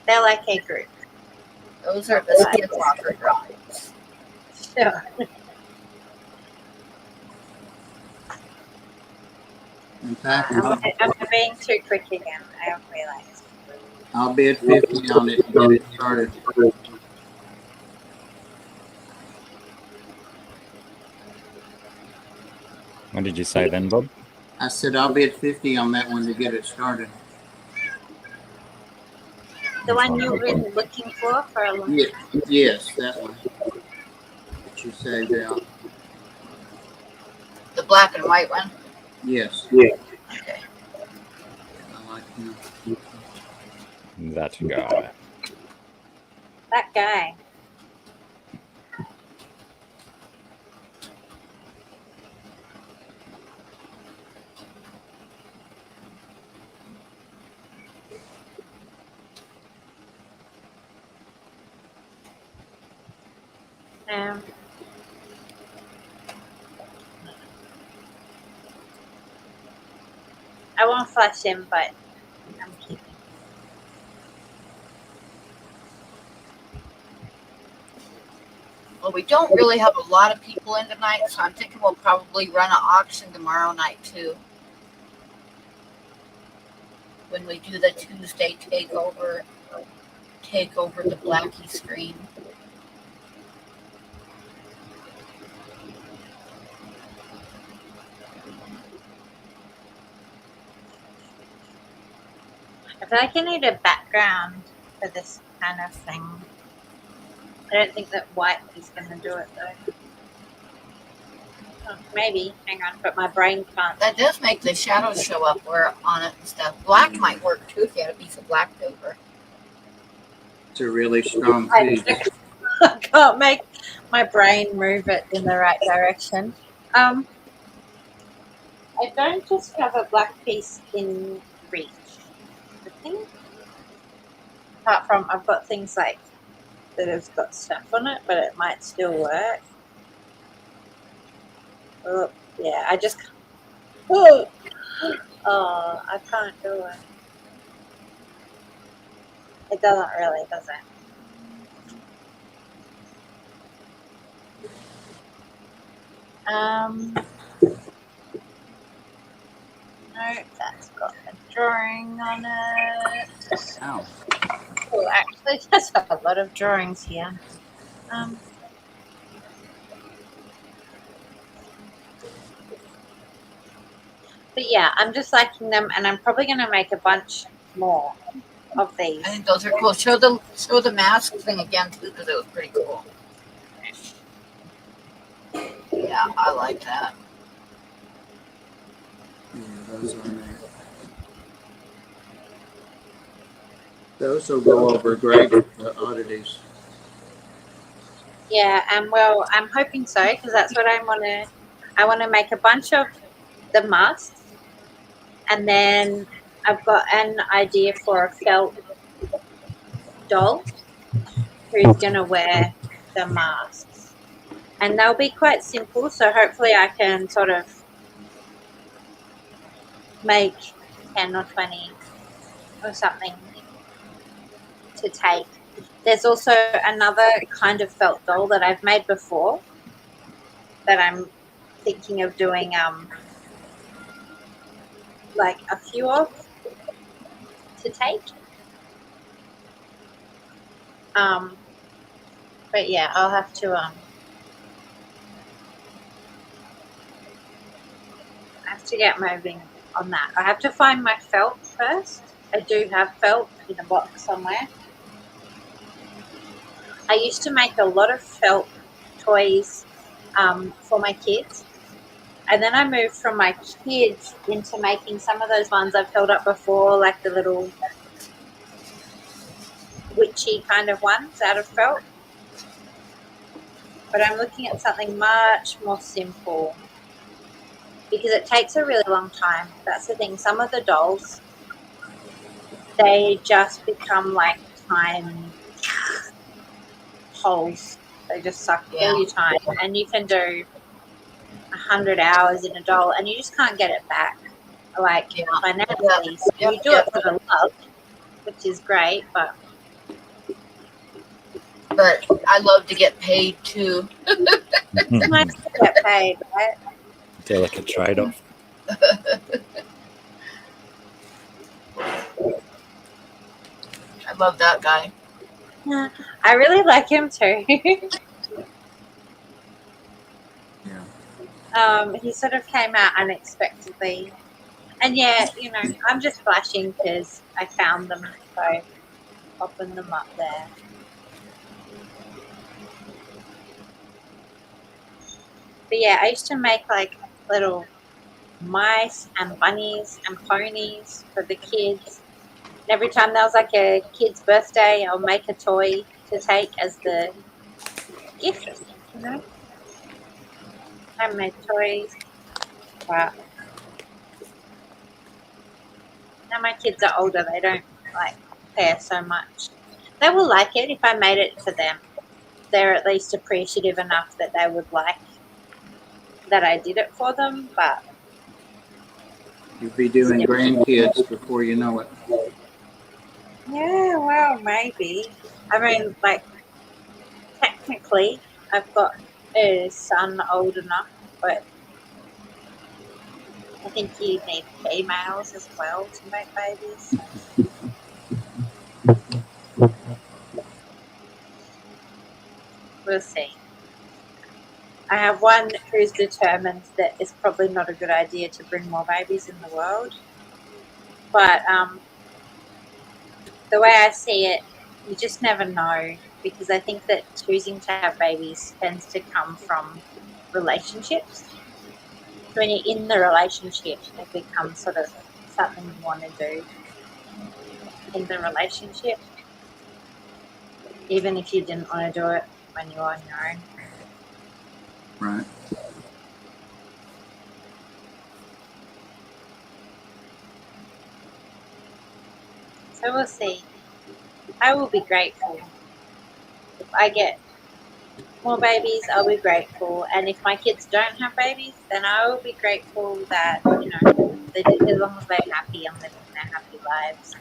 S2: they're like a group.
S1: Those are the skinwalker drawings.
S2: Sure.
S3: In fact,
S2: I'm being too quick again. I have realized.
S3: I'll bid 50 on it and get it started.
S4: What did you say then, Bob?
S3: I said I'll bid 50 on that one to get it started.
S2: The one you've been looking for a long time.
S3: Yes, that one. That you saved out.
S1: The black and white one?
S3: Yes.
S1: Okay.
S3: I like him.
S4: That guy.
S2: That guy. Um, I won't flash him, but I'm keeping.
S1: Well, we don't really have a lot of people in tonight, so I'm thinking we'll probably run an auction tomorrow night too. When we do the Tuesday takeover the Blacky screen.
S2: I feel like I need a background for this kind of thing. I don't think that white is going to do it though. Oh, maybe. Hang on, but my brain can't.
S1: That does make the shadows show up where on it and stuff. Black might work too if you had a piece of black paper.
S3: It's a really strong piece.
S2: I can't make my brain move it in the right direction. I don't just have a black piece in reach. I think. Apart from I've got things like that have got stuff on it, but it might still work. Oh, yeah, I just. Oh, I can't do it. It doesn't really, does it? No, that's got a drawing on it.
S3: Ow.
S2: Oh, actually, there's a lot of drawings here. But yeah, I'm just liking them, and I'm probably going to make a bunch more of these.
S1: I think those are cool. Show the mask thing again too, because it was pretty cool. Yeah, I like that.
S3: Yeah, those are nice. Those will go over great with the oddities.
S2: Yeah, well, I'm hoping so, because that's what I want to make a bunch of the masks, and then I've got an idea for a felt doll who's going to wear the masks. And they'll be quite simple, so hopefully I can sort of make 10 or 20 or something to take. There's also another kind of felt doll that I've made before that I'm thinking of doing like a few of to take. But yeah, I'll have to get moving on that. I have to find my felt first. I do have felt in a box somewhere. I used to make a lot of felt toys for my kids, and then I moved from my kids into making some of those ones I've held up before, like the little witchy kind of ones out of felt. But I'm looking at something much more simple because it takes a really long time. That's the thing. Some of the dolls, they just become like time holes. They just suck all your time, and you can do 100 hours in a doll, and you just can't get it back. Like financially, so you do it for the love, which is great, but
S1: I love to get paid too.
S2: it's nice to get paid, right?
S4: Delicate trade-off.
S1: I love that guy.
S2: Yeah, I really like him too.
S3: Yeah.
S2: He sort of came out unexpectedly. And yeah, you know, I'm just flashing because I found them, so popping them up there. But yeah, I used to make like little mice and bunnies and ponies for the kids. And every time there was like a kid's birthday, I'll make a toy to take as the gift. You know, handmade toys. But now my kids are older; they don't like care so much. They will like it if I made it for them. They're at least appreciative enough that they would like that I did it for them. But
S3: You'll be doing grandkids before you know it.
S2: yeah, well, maybe. I mean, like technically, I've got a son old enough, but I think you need females as well to make babies. We'll see. I have one who's determined that it's probably not a good idea to bring more babies in the world. But the way I see it, you just never know, because I think that choosing to have babies tends to come from relationships. So when you're in the relationship, it becomes sort of something you want to do in the relationship, even if you didn't want to do it when you're on your own.
S3: Right.
S2: So we'll see. I will be grateful. If I get more babies, I'll be grateful. And if my kids don't have babies, then I will be grateful that, you know, as long as they're happy and living their happy lives.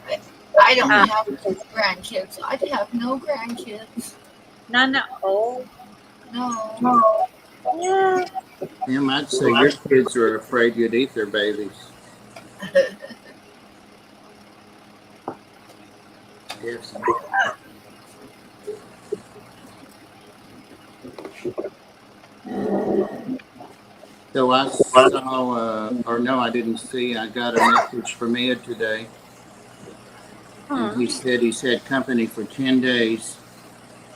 S1: I don't have grandkids. I'd have no grandkids.
S2: None at all.
S1: No.
S2: Yeah.
S3: Tim, I'd say your kids are afraid you'd eat their babies. Yes. So I saw, or no, I didn't see. I got a message from Ed today, and he said he's had company for 10 days,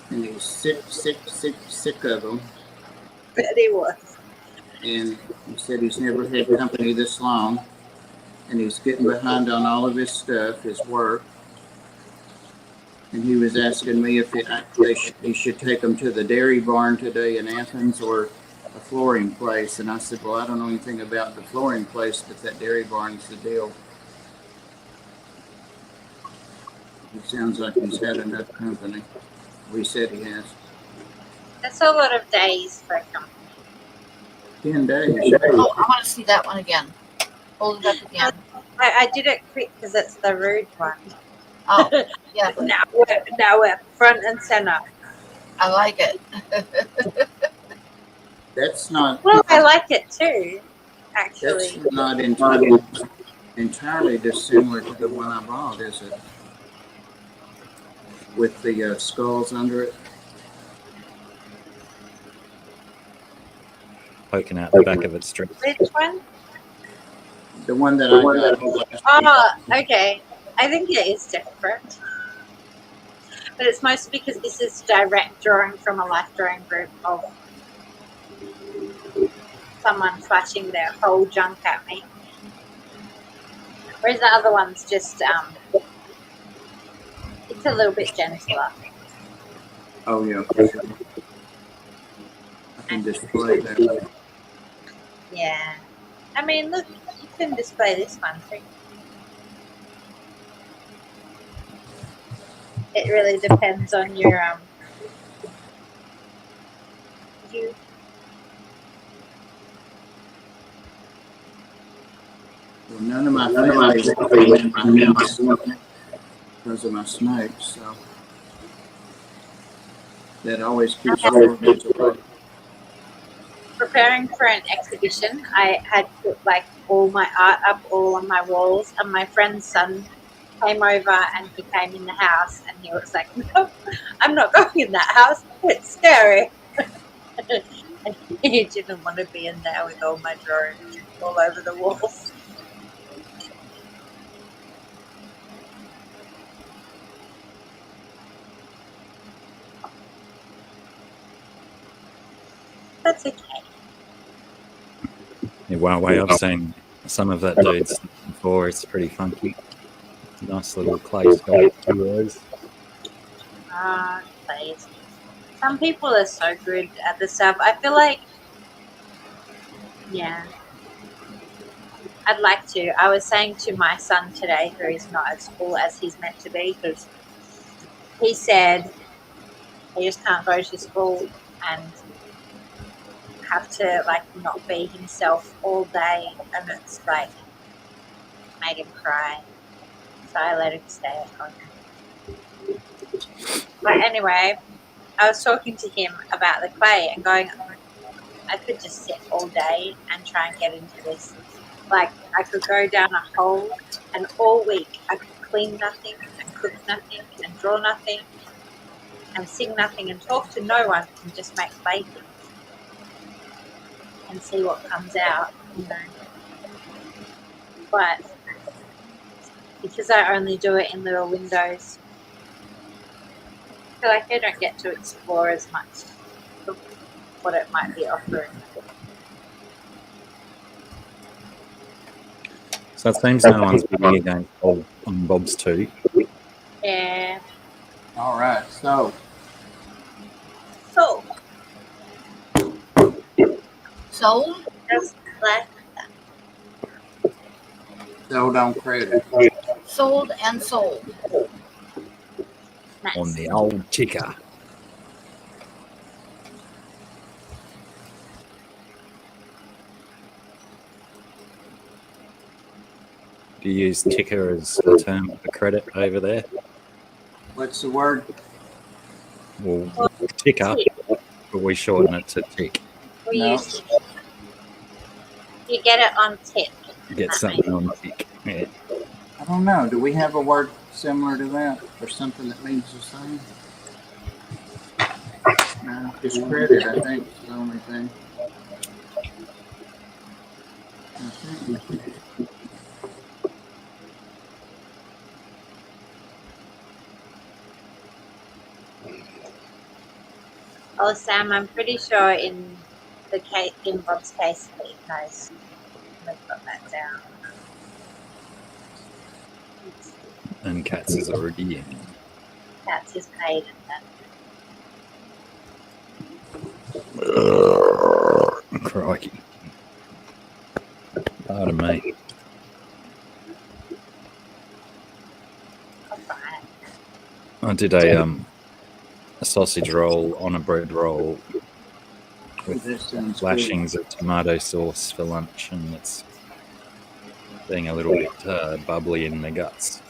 S3: and he's sick of them.
S2: But he was.
S3: And he said he's never had company this long, and he's getting behind on all of his stuff, his work. And he was asking me if he should take them to the dairy barn today in Athens or a flooring place. And I said, well, I don't know anything about the flooring place, but that dairy barn's the deal. It sounds like he's had enough company. We said he has.
S2: That's a lot of days for a company.
S3: 10 days.
S1: Oh, I want to see that one again. Hold it up again.
S2: I did it quick because it's the rude one.
S1: Oh, yeah.
S2: Now we're front and center.
S1: I like it.
S3: That's not.
S2: Well, I like it too, actually.
S3: That's not entirely dissimilar to the one I bought, is it? With the skulls under it.
S4: Poking out the back of its strip.
S2: Which one?
S3: The one that I got last week.
S2: Oh, okay. I think it is different. But it's mostly because this is direct drawing from a life drawing group of someone flashing their whole junk at me. Whereas the other one's just, it's a little bit gentler.
S3: Oh, yeah. I can display that.
S2: Yeah. I mean, look, you can display this one too. It really depends on your, you.
S3: Well, none of my family is in my house because of my snakes, so that always keeps your kids away.
S2: Preparing for an exhibition, I had put like all my art up all on my walls, and my friend's son came over and he came in the house and he was like, no, I'm not going in that house, it's scary. And he didn't want to be in there with all my drawings all over the walls. That's okay.
S4: Yeah, one way I've seen Some of that dude's before is pretty funky. Nice little clay sculpt he wears.
S2: Please. Some people are so good at the stuff. I feel like, yeah, I'd like to. I was saying to my son today, who is not at school as he's meant to be, because he said he just can't go to school and have to like not be himself all day, and it's like made him cry. So I let him stay at home. But anyway, I was talking to him about the clay and going, I could just sit all day and try and get into this. Like, I could go down a hole and all week I could clean nothing and cook nothing and draw nothing and sing nothing and talk to no one and just make clay things and see what comes out, you know. But because I only do it in little windows, I feel like I don't get to explore as much of what it might be offering.
S4: So it seems no one's bidding against Bob on Bob's too.
S2: Yeah.
S3: All right, so
S1: Sold?
S2: Just like
S3: sold on credit.
S1: Sold and sold.
S2: nice.
S4: On the old ticker. Do you use ticker as a term for credit over there?
S3: What's the word?
S4: Well, ticker, but we shorten it to tick.
S2: We
S3: No.
S2: use tick. You get it on tick.
S4: Get something on tick. Yeah.
S3: I don't know. Do we have a word similar to that or something that means the same? No, just credit, I think, is the only thing. I think.
S2: Oh, Sam, I'm pretty sure in the case, in Bob's case, he knows. We've got that down.
S4: And Cats is already in.
S2: That's is paid and that.
S4: Crikey. Pardon me.
S2: Alright.
S4: I did a sausage roll on a bread roll with
S3: This sounds
S4: lashings of tomato sauce for lunch, and it's being a little bit bubbly in the guts.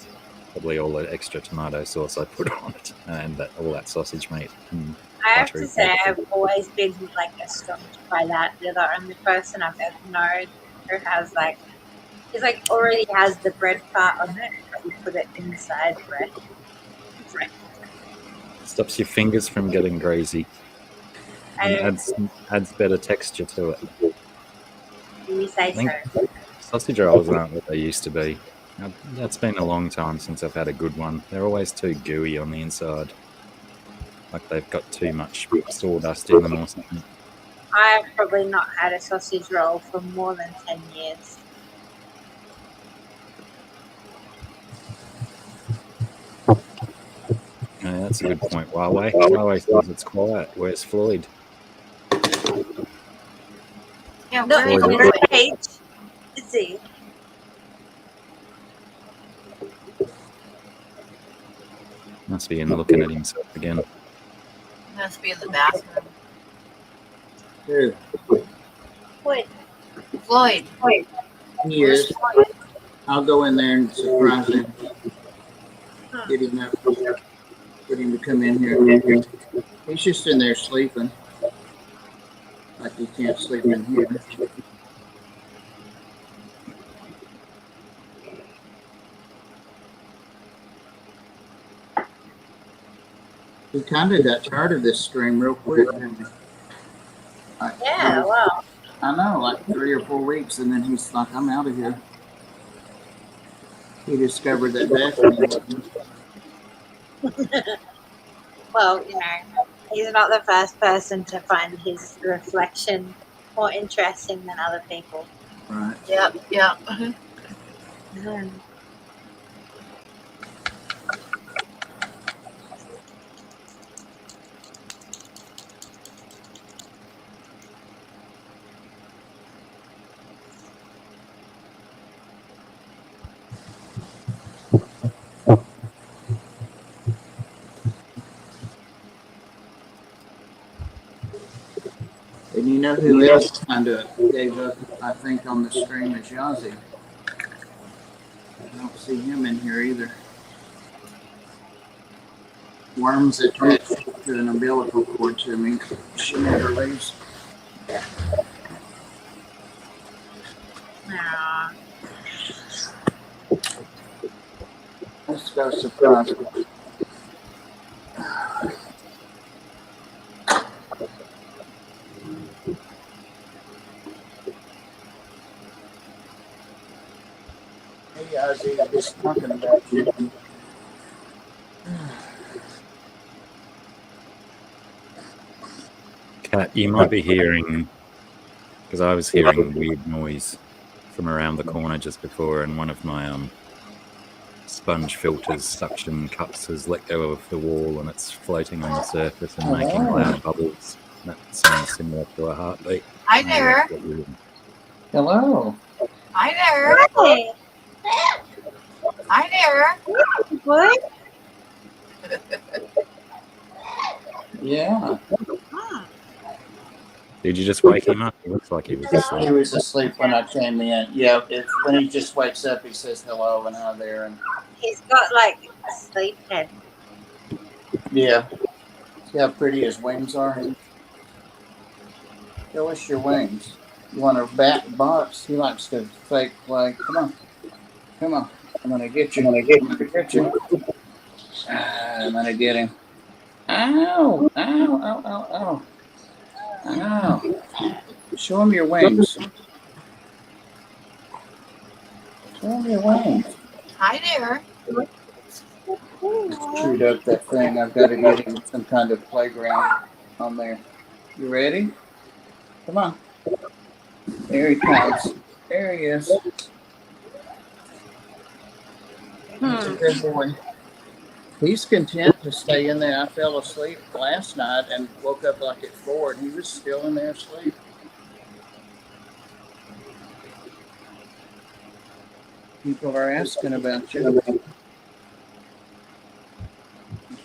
S4: Probably all the extra tomato sauce I put on it, and all that sausage meat. And
S2: I have
S4: buttery
S2: to say,
S4: bacon.
S2: I've always been like astonished by that. You're the only person I've ever known who has like, he's like already has the bread part on it, but you put it inside bread.
S4: Stops your fingers from getting greasy.
S2: I
S4: And
S2: don't
S4: adds better texture to it.
S2: you say
S4: I think
S2: so.
S4: sausage rolls aren't what they used to be. Now, that's been a long time since I've had a good one. They're always too gooey on the inside. Like they've got too much sawdust in them or something.
S2: I've probably not had a sausage roll for more than 10 years.
S4: Yeah, that's a good point, Huawei. Huawei says it's quiet. Where's Floyd?
S1: Yeah,
S2: No,
S1: where is
S4: Floyd.
S1: Floyd?
S2: Paige, is he?
S4: Must be in looking at himself again.
S1: Must be in the bathroom.
S3: Here,
S2: Wait,
S1: Floyd.
S3: he is. I'll go in there and surprise him. Get him up. Get him to come in here. He's just in there sleeping. Like he can't sleep in here. He kind of got tired of this stream real quick, didn't he?
S2: yeah, well,
S3: I know, like 3 or 4 weeks, and then he's like, I'm out of here. He discovered that Daphne.
S2: well, you know, he's not the first person to find his reflection more interesting than other people.
S3: Right.
S1: Yep, yep.
S2: Mm.
S3: And you know who else kind of gave up, I think, on the stream is Yazzie. I don't see him in here either. Worms attached to an umbilical cord to me. She never leaves.
S2: Aw.
S3: Let's go surprise. Hey, Yazzie, I'm just talking about you.
S4: Kat, you might be hearing, because I was hearing weird noise from around the corner just before, and one of my sponge filters suction cups has let go of the wall and it's floating on the surface and making loud bubbles. That sounds similar to a heartbeat.
S1: Hi
S4: Maybe
S1: there.
S4: that's what you're hearing.
S3: Hello.
S1: Hi there.
S2: Hey,
S1: Hi there.
S2: what?
S3: Yeah.
S2: Hmm.
S4: Did you just wake him up? He looks like he was
S3: He
S4: asleep.
S3: was asleep when I came in. Yeah, when he just wakes up, he says hello and hi there. And
S2: He's got like a sleep head.
S3: yeah, see how pretty his wings are? Show us your wings. You want a bat box? He likes to fake play. Come on. Come on. I'm going to get you. I'm going to get you. I'm going to get him. Ow. Ow. Ow. Ow. Ow. Ow. Show him your wings. Show him your wings.
S1: Hi there.
S3: Just chewed up that thing. I've got to get him some kind of playground on there. You ready? Come on. There he comes. There he is. He's a good boy. He's content to stay in there. I fell asleep last night and woke up like at 4, and he was still in there asleep. People are asking about you. You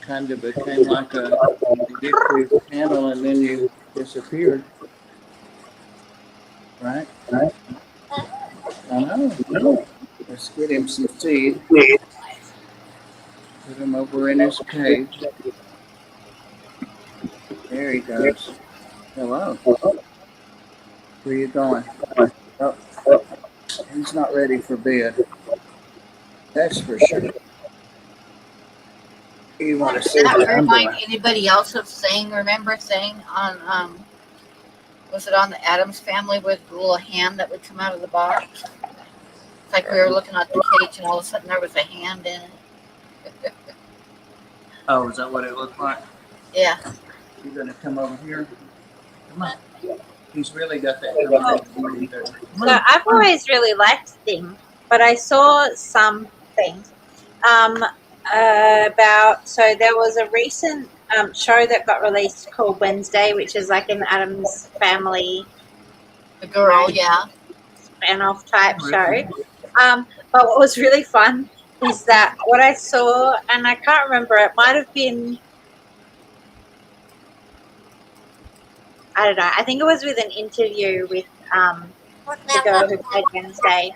S3: kind of became like a addictive channel, and then you disappeared. Right? I know. Let's get him some seed. Put him over in his cage. There he goes. Hello. Where you going? Oh, he's not ready for bed. That's for sure. You want to
S1: Does
S3: see
S1: that
S3: what I'm
S1: remind
S3: doing?
S1: anybody else of saying, remember saying on, was it on the Addams Family with the little hand that would come out of the box? It's like we were looking at the cage and all of a sudden there was a hand in it.
S3: Oh, is that what it looked like?
S1: Yeah.
S3: You're going to come over here? Come on. He's really got that coming over here.
S2: So I've always really liked Thing, but I saw something about, so there was a recent show that got released called Wednesday, which is like an Addams Family
S1: The girl, yeah.
S2: spin-off type show. But what was really fun is that what I saw, and I can't remember, it might have been, I don't know, I think it was with an interview with the girl who played Wednesday,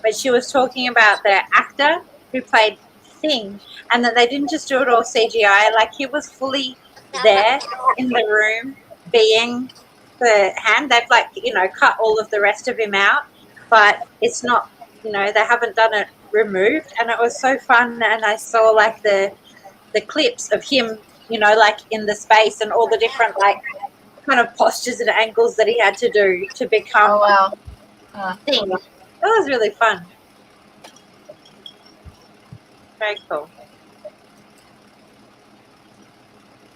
S2: but she was talking about the actor who played Thing, and that they didn't just do it all CGI, like he was fully there in the room being the hand. They've like, cut all of the rest of him out, but it's not, they haven't done it removed, and it was so fun. And I saw like the clips of him, like in the space and all the different like kind of postures and angles that he had to do to become Thing. That was really fun. Very cool.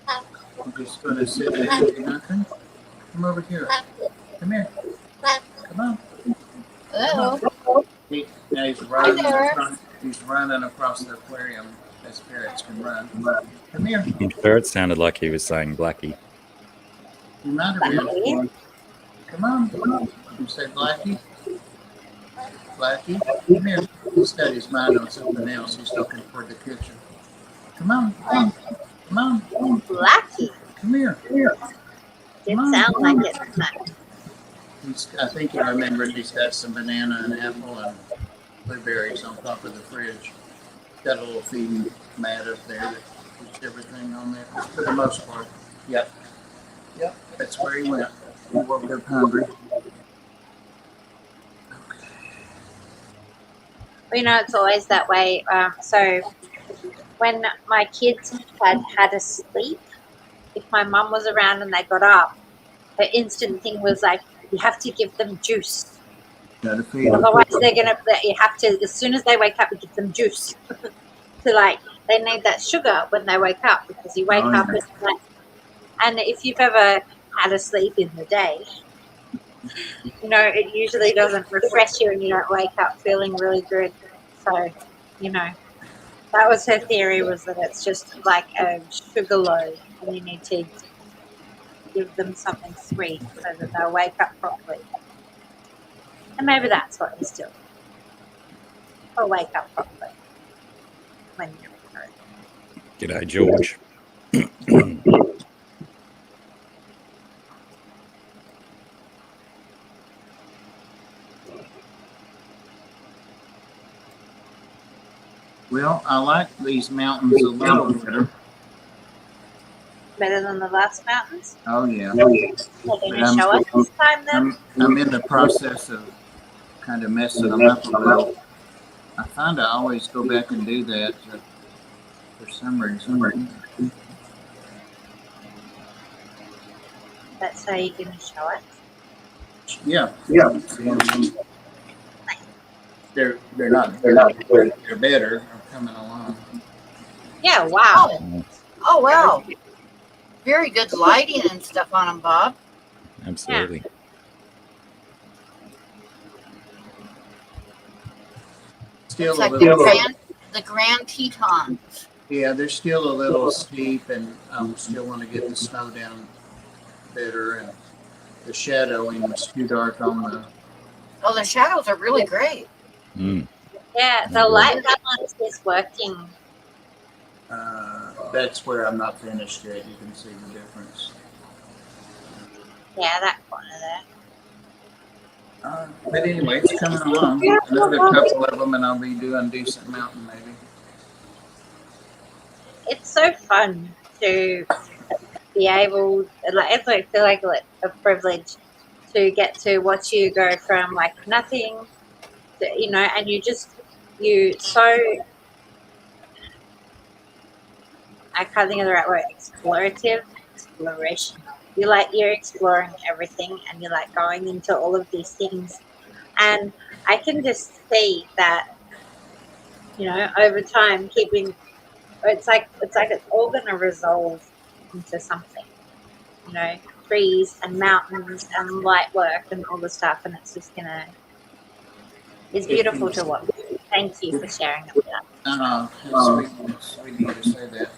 S3: I'm just going to sit there and do nothing. Come over here. Come here. Come on.
S1: Hello.
S3: Now he's
S1: Hi there.
S3: running across the aquarium as parrots can run. Come here.
S4: In fair, it sounded like he was saying Blackie.
S3: You might have been. Come on. You say Blackie? Blackie? Come here. He's got his mind on something else. He's looking for the kitchen. Come on. Come on.
S2: Blacky.
S3: Come here.
S2: Did sound like it.
S3: I think you remembered he's got some banana and apple and blueberries on top of the fridge. Got a little feeding mat up there that keeps everything on there for the most part. Yep. That's where he went. He woke up hungry.
S2: You know, it's always that way. So when my kids had a sleep, if my mum was around and they got up, her instant thing was like, you have to give them juice.
S3: Gotta feed them.
S2: Otherwise, you have to, as soon as they wake up, you give them juice. They need that sugar when they wake up, because you wake up and if you've ever had a sleep in the day, you know, it usually doesn't refresh you and you don't wake up feeling really good. So, you know, that was her theory, was that it's just like a sugar load and you need to give them something sweet so that they'll wake up properly. And maybe that's what he's doing. Or wake up properly when you're recovering.
S4: G'day, George.
S3: Well, I like these mountains a little better.
S2: Better than the last mountains?
S3: Oh, yeah.
S2: They're going to show us this time then?
S3: I'm in the process of kind of messing them up a little. I find I always go back and do that for some reason.
S2: That's how you're going to show it?
S3: Yeah. They're not good. They're better. Are coming along.
S2: Yeah, wow.
S1: Oh, wow. Very good lighting and stuff on them, Bob.
S4: Absolutely.
S3: Still
S1: It's
S3: a
S1: like
S3: little.
S1: the Grand Tetons.
S3: Yeah, they're still a little steep, and I still want to get the snow down better, and the shadowing was too dark on the.
S1: Oh, the shadows are really great.
S4: Mm.
S2: Yeah, the light balance is working.
S3: That's where I'm not finished yet. You can see the difference.
S2: Yeah, that corner there.
S3: But anyway, it's coming along. Another couple of them, and I'll be doing Decent Mountain maybe.
S2: It's so fun to be able, I feel like a privilege to get to watch you go from like nothing to, you know, and I can't think of the right word, exploration. You're exploring everything and you're like going into all of these things. And I can just see that, you know, over time it's like it's all going to resolve into something, you know, trees and mountains and light work and all the stuff. And it's just it's beautiful to watch. Thank you for sharing it with us.
S3: It's sweet of you to say that.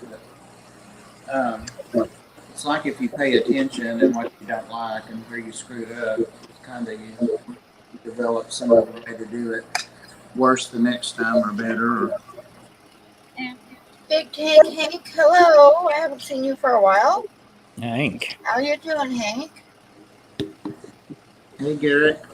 S3: But, it's like if you pay attention and what you don't like and where you screwed up, it's kind of you develop some other way to do it worse the next time or better. Or,
S1: Big Hank, hello. I haven't seen you for a while.
S4: Hank.
S1: How you doing, Hank?
S3: hey, Garrett.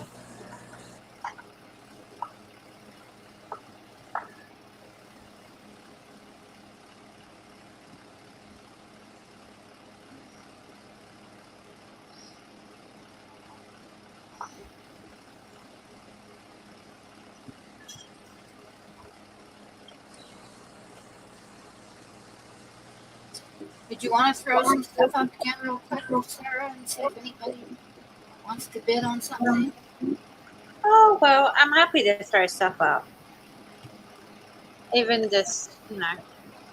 S1: Did you want to throw some stuff up again real quick, Sarah, and see if anybody wants to bid on something?
S2: Oh, well, I'm happy to throw stuff up. Even just, you know.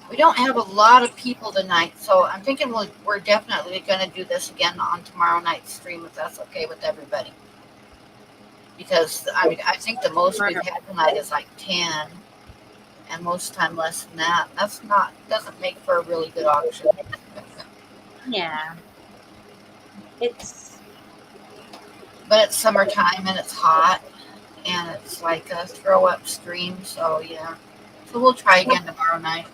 S1: We don't have a lot of people tonight, so I'm thinking we're definitely going to do this again on tomorrow night's stream, if that's okay with everybody. Because I mean, I think the most we've had tonight is like 10, and most time less than that. That's not doesn't make for a really good auction.
S2: Yeah.
S1: But it's summertime and it's hot, and it's like a throw up stream. So yeah, so we'll try again tomorrow night.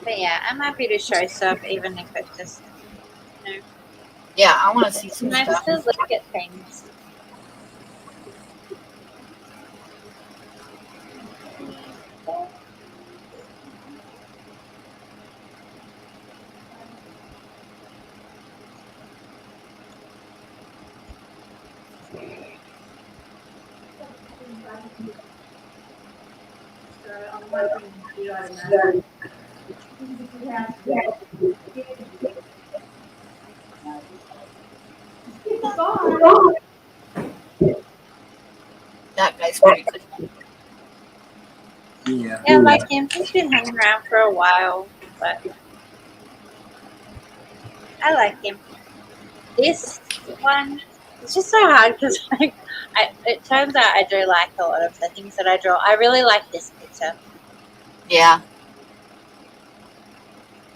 S2: But yeah, I'm happy to show stuff, even if it's just,
S1: Yeah, I want to see some
S2: nice
S1: stuff.
S2: to look at things.
S1: That guy's pretty good.
S3: Yeah.
S2: Yeah, like him. He's been hanging around for a while, but I like him. This one, it's just so hard because like, it turns out I do like a lot of the things that I draw. I really like this picture.
S1: Yeah.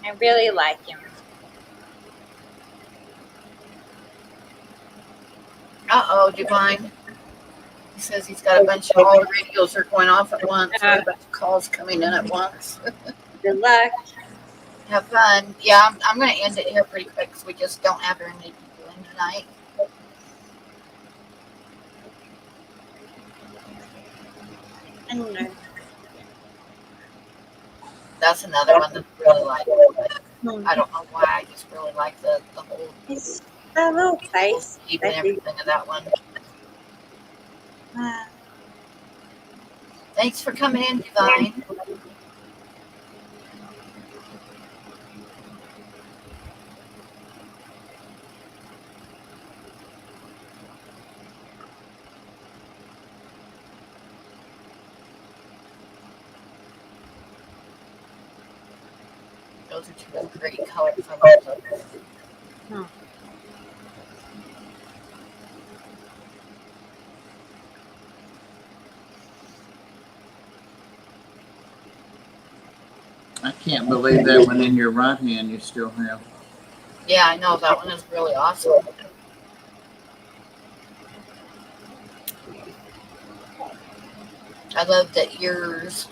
S2: I really like him.
S1: Uh-oh, Divine. He says he's got a bunch of all the radios are going off at once. A bunch of calls coming in at once.
S2: Good luck.
S1: Have fun. Yeah, I'm going to end it here pretty quick because we just don't have very many people in tonight.
S2: I don't know.
S1: That's another one that I really like. I don't know why. I just really like the whole.
S2: His little face.
S1: Even everything of that one. Thanks for coming in, Divine. Those are two great color photos.
S3: I can't believe that one in your right hand you still have.
S1: Yeah, I know. That one is really awesome. I love the ears.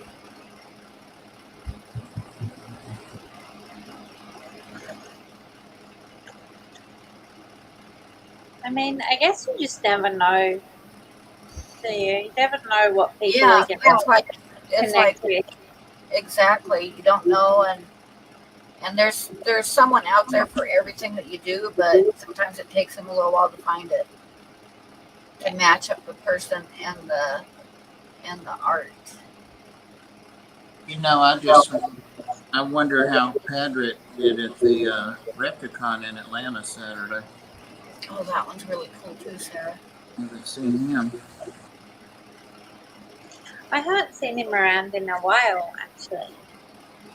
S2: I mean, I guess you just never know. Do you? You never know what people
S1: Yeah,
S2: are going to connect with.
S1: Exactly. You don't know, and there's someone out there for everything that you do, but sometimes it takes them a little while to find it to match up the person and the art.
S3: You know, I wonder how Padrick did at the Repticon in Atlanta Saturday.
S1: Oh, that one's really cool too, Sarah.
S3: I haven't seen him.
S2: I haven't seen him around in a while, actually.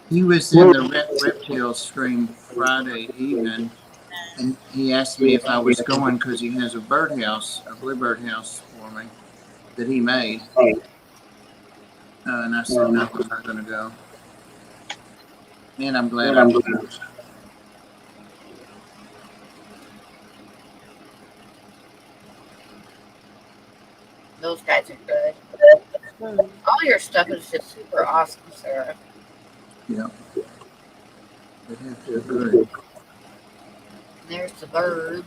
S3: He was in the Reptile stream Friday evening, and he asked me if I was going because he has a birdhouse, a bluebird house for me that he made. And I said, no, I'm not going to go. And I'm glad I didn't.
S1: Those guys are good. All your stuff is just super awesome, Sarah.
S3: Yeah. They have to agree.
S1: There's the birds.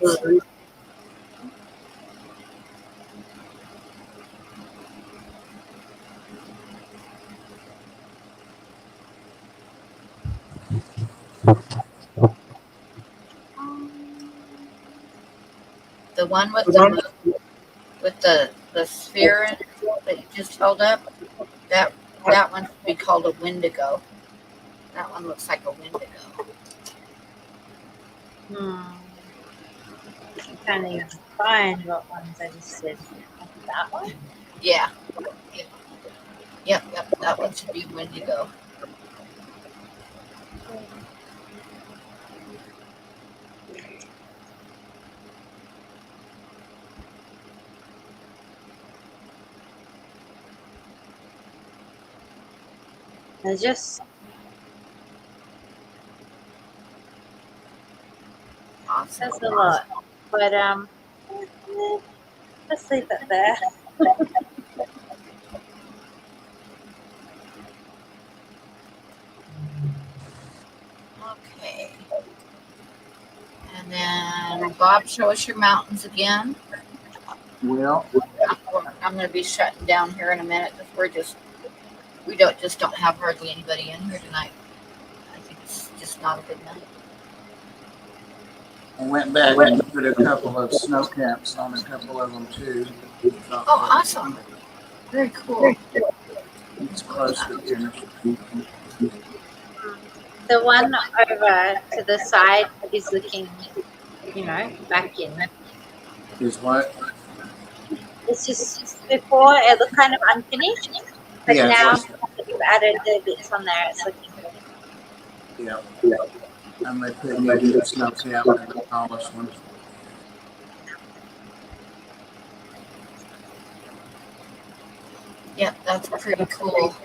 S1: The one with the sphere in it that you just held up, that one would be called a Wendigo. That one looks like a Wendigo.
S2: I'm trying to even find what ones I just did. That one?
S1: Yeah. Yep. That one should be Wendigo.
S2: There's just
S1: Awesome.
S2: there's a lot, but let's leave it there.
S1: Okay. And then Bob, show us your mountains again.
S3: Well,
S1: I'm going to be shutting down here in a minute because we don't have hardly anybody in here tonight. I think it's just not a good night.
S3: I went back and put a couple of snow caps on a couple of them too.
S1: Oh, awesome. Very cool.
S3: It's close to finished.
S2: The one over to the side is looking, back in.
S3: Is what?
S2: It's just before it looked kind of unfinished, but
S3: Yeah,
S2: now
S3: it's-
S2: you've added the bits on there. It's looking good.
S3: yeah. I'm going to put maybe a snow cap in the tallest one.
S1: Yep, that's pretty cool.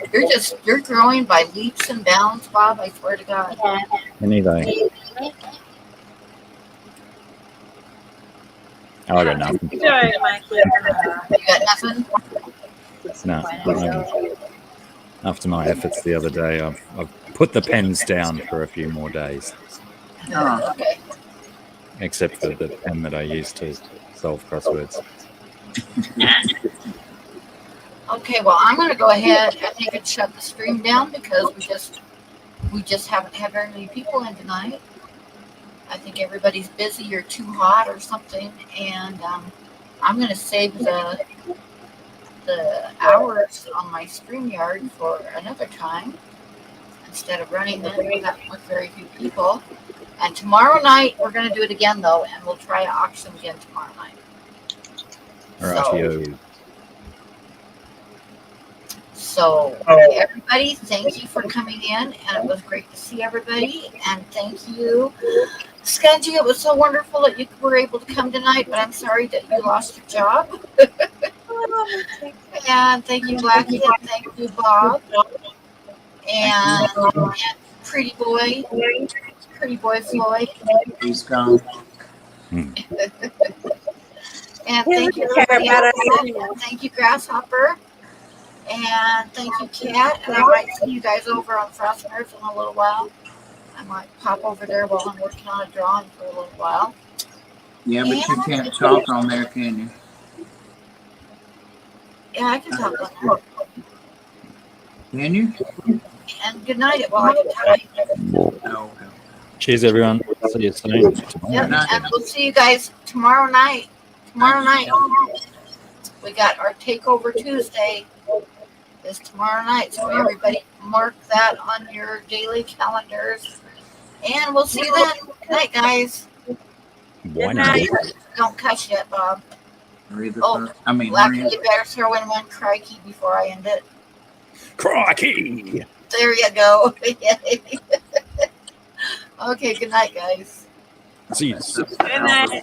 S1: You're growing by leaps and bounds, Bob. I swear to God.
S2: Yeah.
S4: Anyway, oh, I got nothing.
S2: Sorry, Mikey.
S1: You got nothing?
S4: No. After my efforts the other day, I've put the pens down for a few more days,
S3: Oh,
S1: Okay.
S4: except for the pen that I used to solve crosswords.
S1: Okay, well, I'm going to go ahead, I think, and shut the stream down because we just haven't had very many people in tonight. I think everybody's busy or too hot or something, and I'm going to save the hours on my StreamYard for another time instead of running them with very few people. And tomorrow night we're going to do it again though, and we'll try auction again tomorrow night.
S4: Rightio.
S1: So everybody, thank you for coming in, and it was great to see everybody. And thank you, Skungy. It was so wonderful that you were able to come tonight, but I'm sorry that you lost your job. And thank you, Blacky, and thank you, Bob, and pretty boy Floyd.
S3: he's gone.
S1: And thank you, and thank you, Grasshopper. And thank you, Kat. And I might see you guys over on Frostnerves in a little while. I might pop over there while I'm working on a drawing for a little while.
S3: Yeah, but you can't talk on there, can you?
S1: Yeah, I can talk on there.
S3: Can you?
S1: And good night. Well, I can talk.
S3: Oh, okay.
S4: Cheers, everyone. See you soon.
S1: Yep, and we'll see you guys tomorrow night. Tomorrow night. We got our Takeover Tuesday. Is tomorrow night, so everybody mark that on your daily calendars. And we'll see you then. Good night, guys.
S4: Why not?
S1: Don't cuss yet, Bob.
S3: Blacky,
S1: Blacky, you better throw in one crikey before I end it.
S4: Crikey!
S1: There you go. Okay, good night, guys.
S4: See you.
S2: Good night.